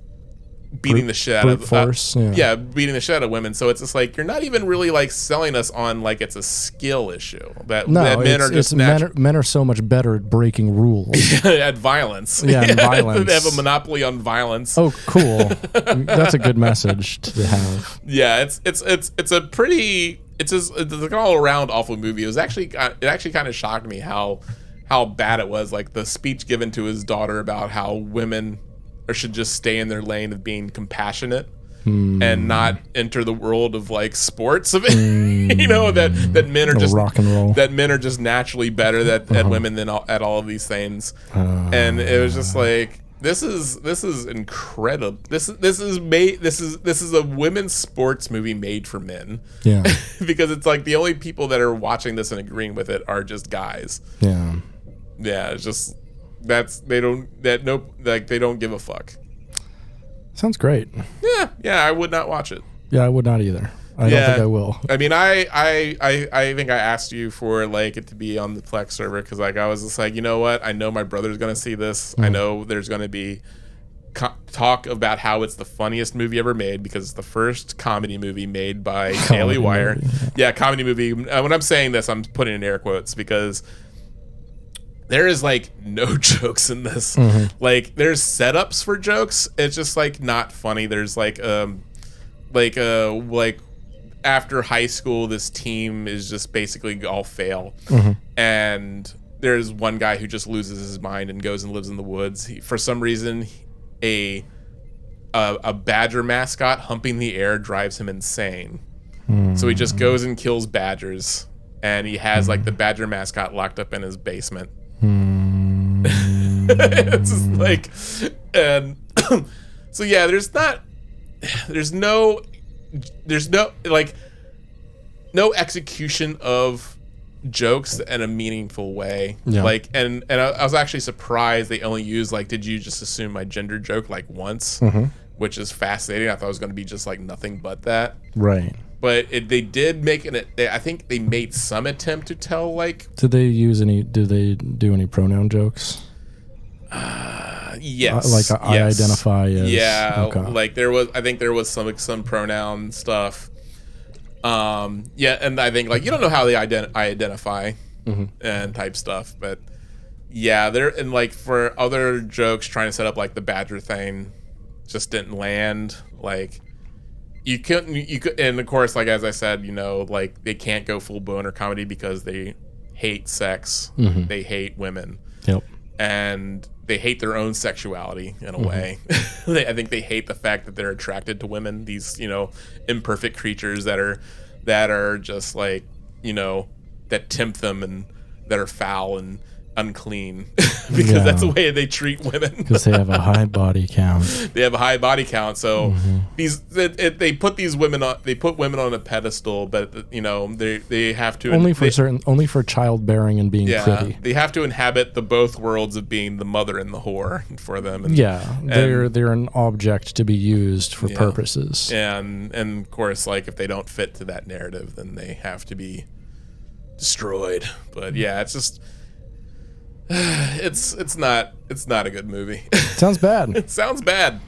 [SPEAKER 3] beating the shit out of
[SPEAKER 1] force.
[SPEAKER 3] Beating the shit out of women. So it's just like, you're not even really like selling us on like it's a skill issue.
[SPEAKER 1] Men are so much better at breaking rules.
[SPEAKER 3] At violence.
[SPEAKER 1] Violence.
[SPEAKER 3] They have a monopoly on violence.
[SPEAKER 1] Oh, cool. That's a good message to have.
[SPEAKER 3] Yeah, it's a pretty, it's an all around awful movie. It actually kind of shocked me how bad it was. Like, the speech given to his daughter about how women should just stay in their lane of being compassionate and not enter the world of like sports. You know, that men are just
[SPEAKER 1] rock and roll.
[SPEAKER 3] That men are just naturally better at women than at all of these things. And it was just like, this is incredible. This is a women's sports movie made for men.
[SPEAKER 1] Yeah.
[SPEAKER 3] Because it's like the only people that are watching this and agreeing with it are just guys.
[SPEAKER 1] Yeah.
[SPEAKER 3] Yeah, it's just they don't give a fuck.
[SPEAKER 1] Sounds great.
[SPEAKER 3] Yeah, I would not watch it.
[SPEAKER 1] Yeah, I would not either. I don't think I will.
[SPEAKER 3] I mean, I think I asked you for like it to be on the Plex server because like I was just like, you know what? I know my brother's gonna see this. I know there's gonna be talk about how it's the funniest movie ever made because it's the first comedy movie made by Daily Wire. Comedy movie. When I'm saying this, I'm putting in air quotes because there is like no jokes in this. Like there's setups for jokes. It's just like not funny. There's like after high school, this team is just basically all fail. And there's one guy who just loses his mind and goes and lives in the woods. For some reason, a badger mascot humping the air drives him insane. So he just goes and kills badgers. And he has like the badger mascot locked up in his basement. It's just like, and so yeah, there's no like no execution of jokes in a meaningful way. Like and I was actually surprised they only used like did you just assume my gender joke like once, which is fascinating. I thought it was going to be just like nothing but that, right? But they did make it. I think they made some attempt to tell like. Did they do any pronoun jokes? Yes. Like I identify as. Yeah. Okay. Like I think there was some pronoun stuff. Yeah, and I think like you don't know how they identify and type stuff, but yeah, and like for other jokes trying to set up like the badger thing, just didn't land. Like. You could, and of course, like as I said, you know, like they can't go full boner comedy because they hate sex, they hate women, and they hate their own sexuality in a way. I think they hate the fact that they're attracted to women, these imperfect creatures that are just like that tempt them and that are foul and unclean because that's the way they treat women because they have a high body count. So they put women on a pedestal, but they have to only for childbearing and being pretty. They have to inhabit the both worlds of being the mother and the whore for them. They're an object to be used for purposes. And of course, like if they don't fit to that narrative, then they have to be destroyed. But yeah, it's just. It's not a good movie. Sounds bad. It sounds bad.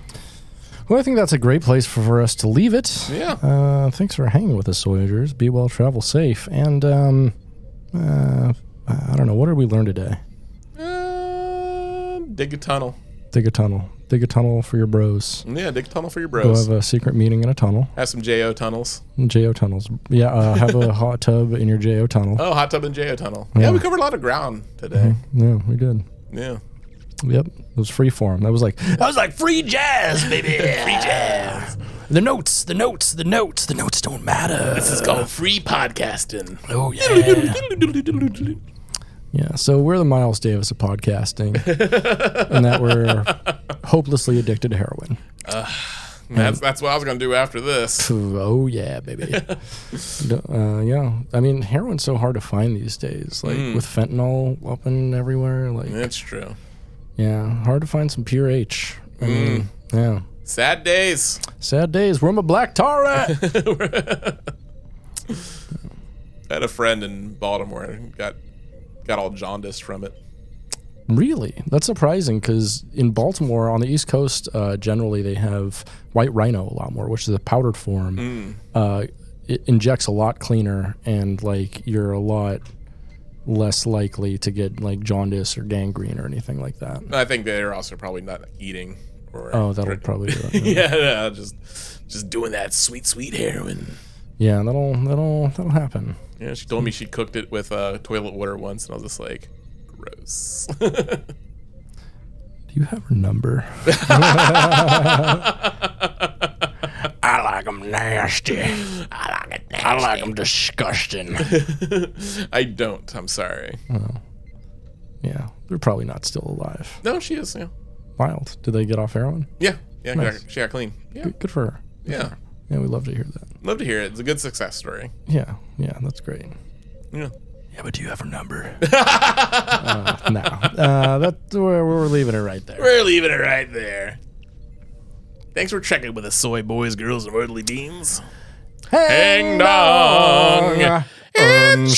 [SPEAKER 3] Well, I think that's a great place for us to leave it. Yeah. Thanks for hanging with us, Soyagers. Be well, travel safe, and I don't know. What did we learn today? Dig a tunnel. Dig a tunnel. Dig a tunnel for your bros. Yeah, dig a tunnel for your bros. Go have a secret meeting in a tunnel. Have some JO tunnels. JO tunnels. Yeah, have a hot tub in your JO tunnel. Oh, hot tub and JO tunnel. Yeah, we covered a lot of ground today. Yeah, we did. Yeah. Yep. It was free form. That was like free jazz, baby. Free jazz. The notes don't matter. This is called free podcasting. Oh, yeah. Yeah, so we're the Miles Davis of podcasting, and that we're hopelessly addicted to heroin. That's what I was going to do after this. Oh, yeah, baby. Yeah, I mean, heroin's so hard to find these days, like with fentanyl up and everywhere. Like that's true. Yeah, hard to find some pure H. I mean, yeah. Sad days. Sad days. Where my black tar at? I had a friend in Baltimore and got all jaundiced from it. Really? That's surprising because in Baltimore on the East Coast, generally they have white rhino a lot more, which is a powdered form. It injects a lot cleaner and like you're a lot less likely to get like jaundice or gangrene or anything like that. I think they're also probably not eating. That'll probably do it. Yeah, just doing that sweet heroin. Yeah, that'll happen. Yeah, she told me she cooked it with toilet water once, and I was just like, gross. Do you have her number? I like them nasty. I like them disgusting. I don't. I'm sorry. Oh. Yeah, they're probably not still alive. No, she is. Yeah. Wild. Did they get off heroin? Yeah. Yeah, nice. She got clean. Yeah. Good for her. Yeah. Yeah, we'd love to hear that. Love to hear it. It's a good success story. Yeah, that's great. Yeah.
[SPEAKER 1] Yeah, but do you have her number? No. That's where we're leaving it right there.
[SPEAKER 3] We're leaving it right there. Thanks for checking with us, soy boys, girls, and worldly beans.
[SPEAKER 1] Hang
[SPEAKER 3] dong
[SPEAKER 1] and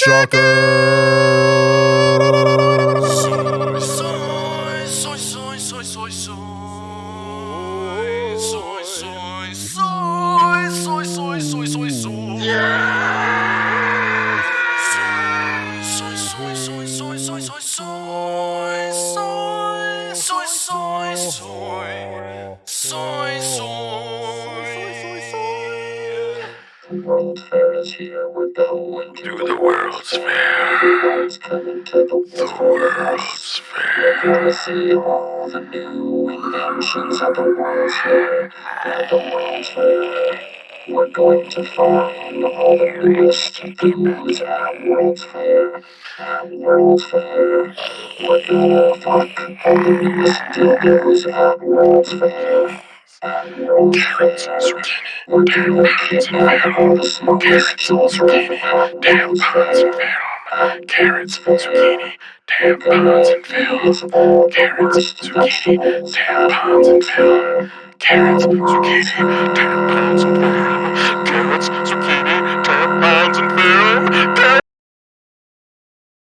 [SPEAKER 2] The World Fair is here. We're going to the World's Fair. It's coming to the World's Fair. We're gonna see all the new inventions at the World's Fair. At the World's Fair, we're going to find all the newest things at World's Fair. At World's Fair, we're gonna fuck all the newest dildos at World's Fair. At World's Fair, we're gonna kidnap all the smallest children at World's Fair. Carrots, zucchini, tampons, and film. Carrots, zucchini, tampons, and film. Carrots, zucchini, tampons, and film. Carrots,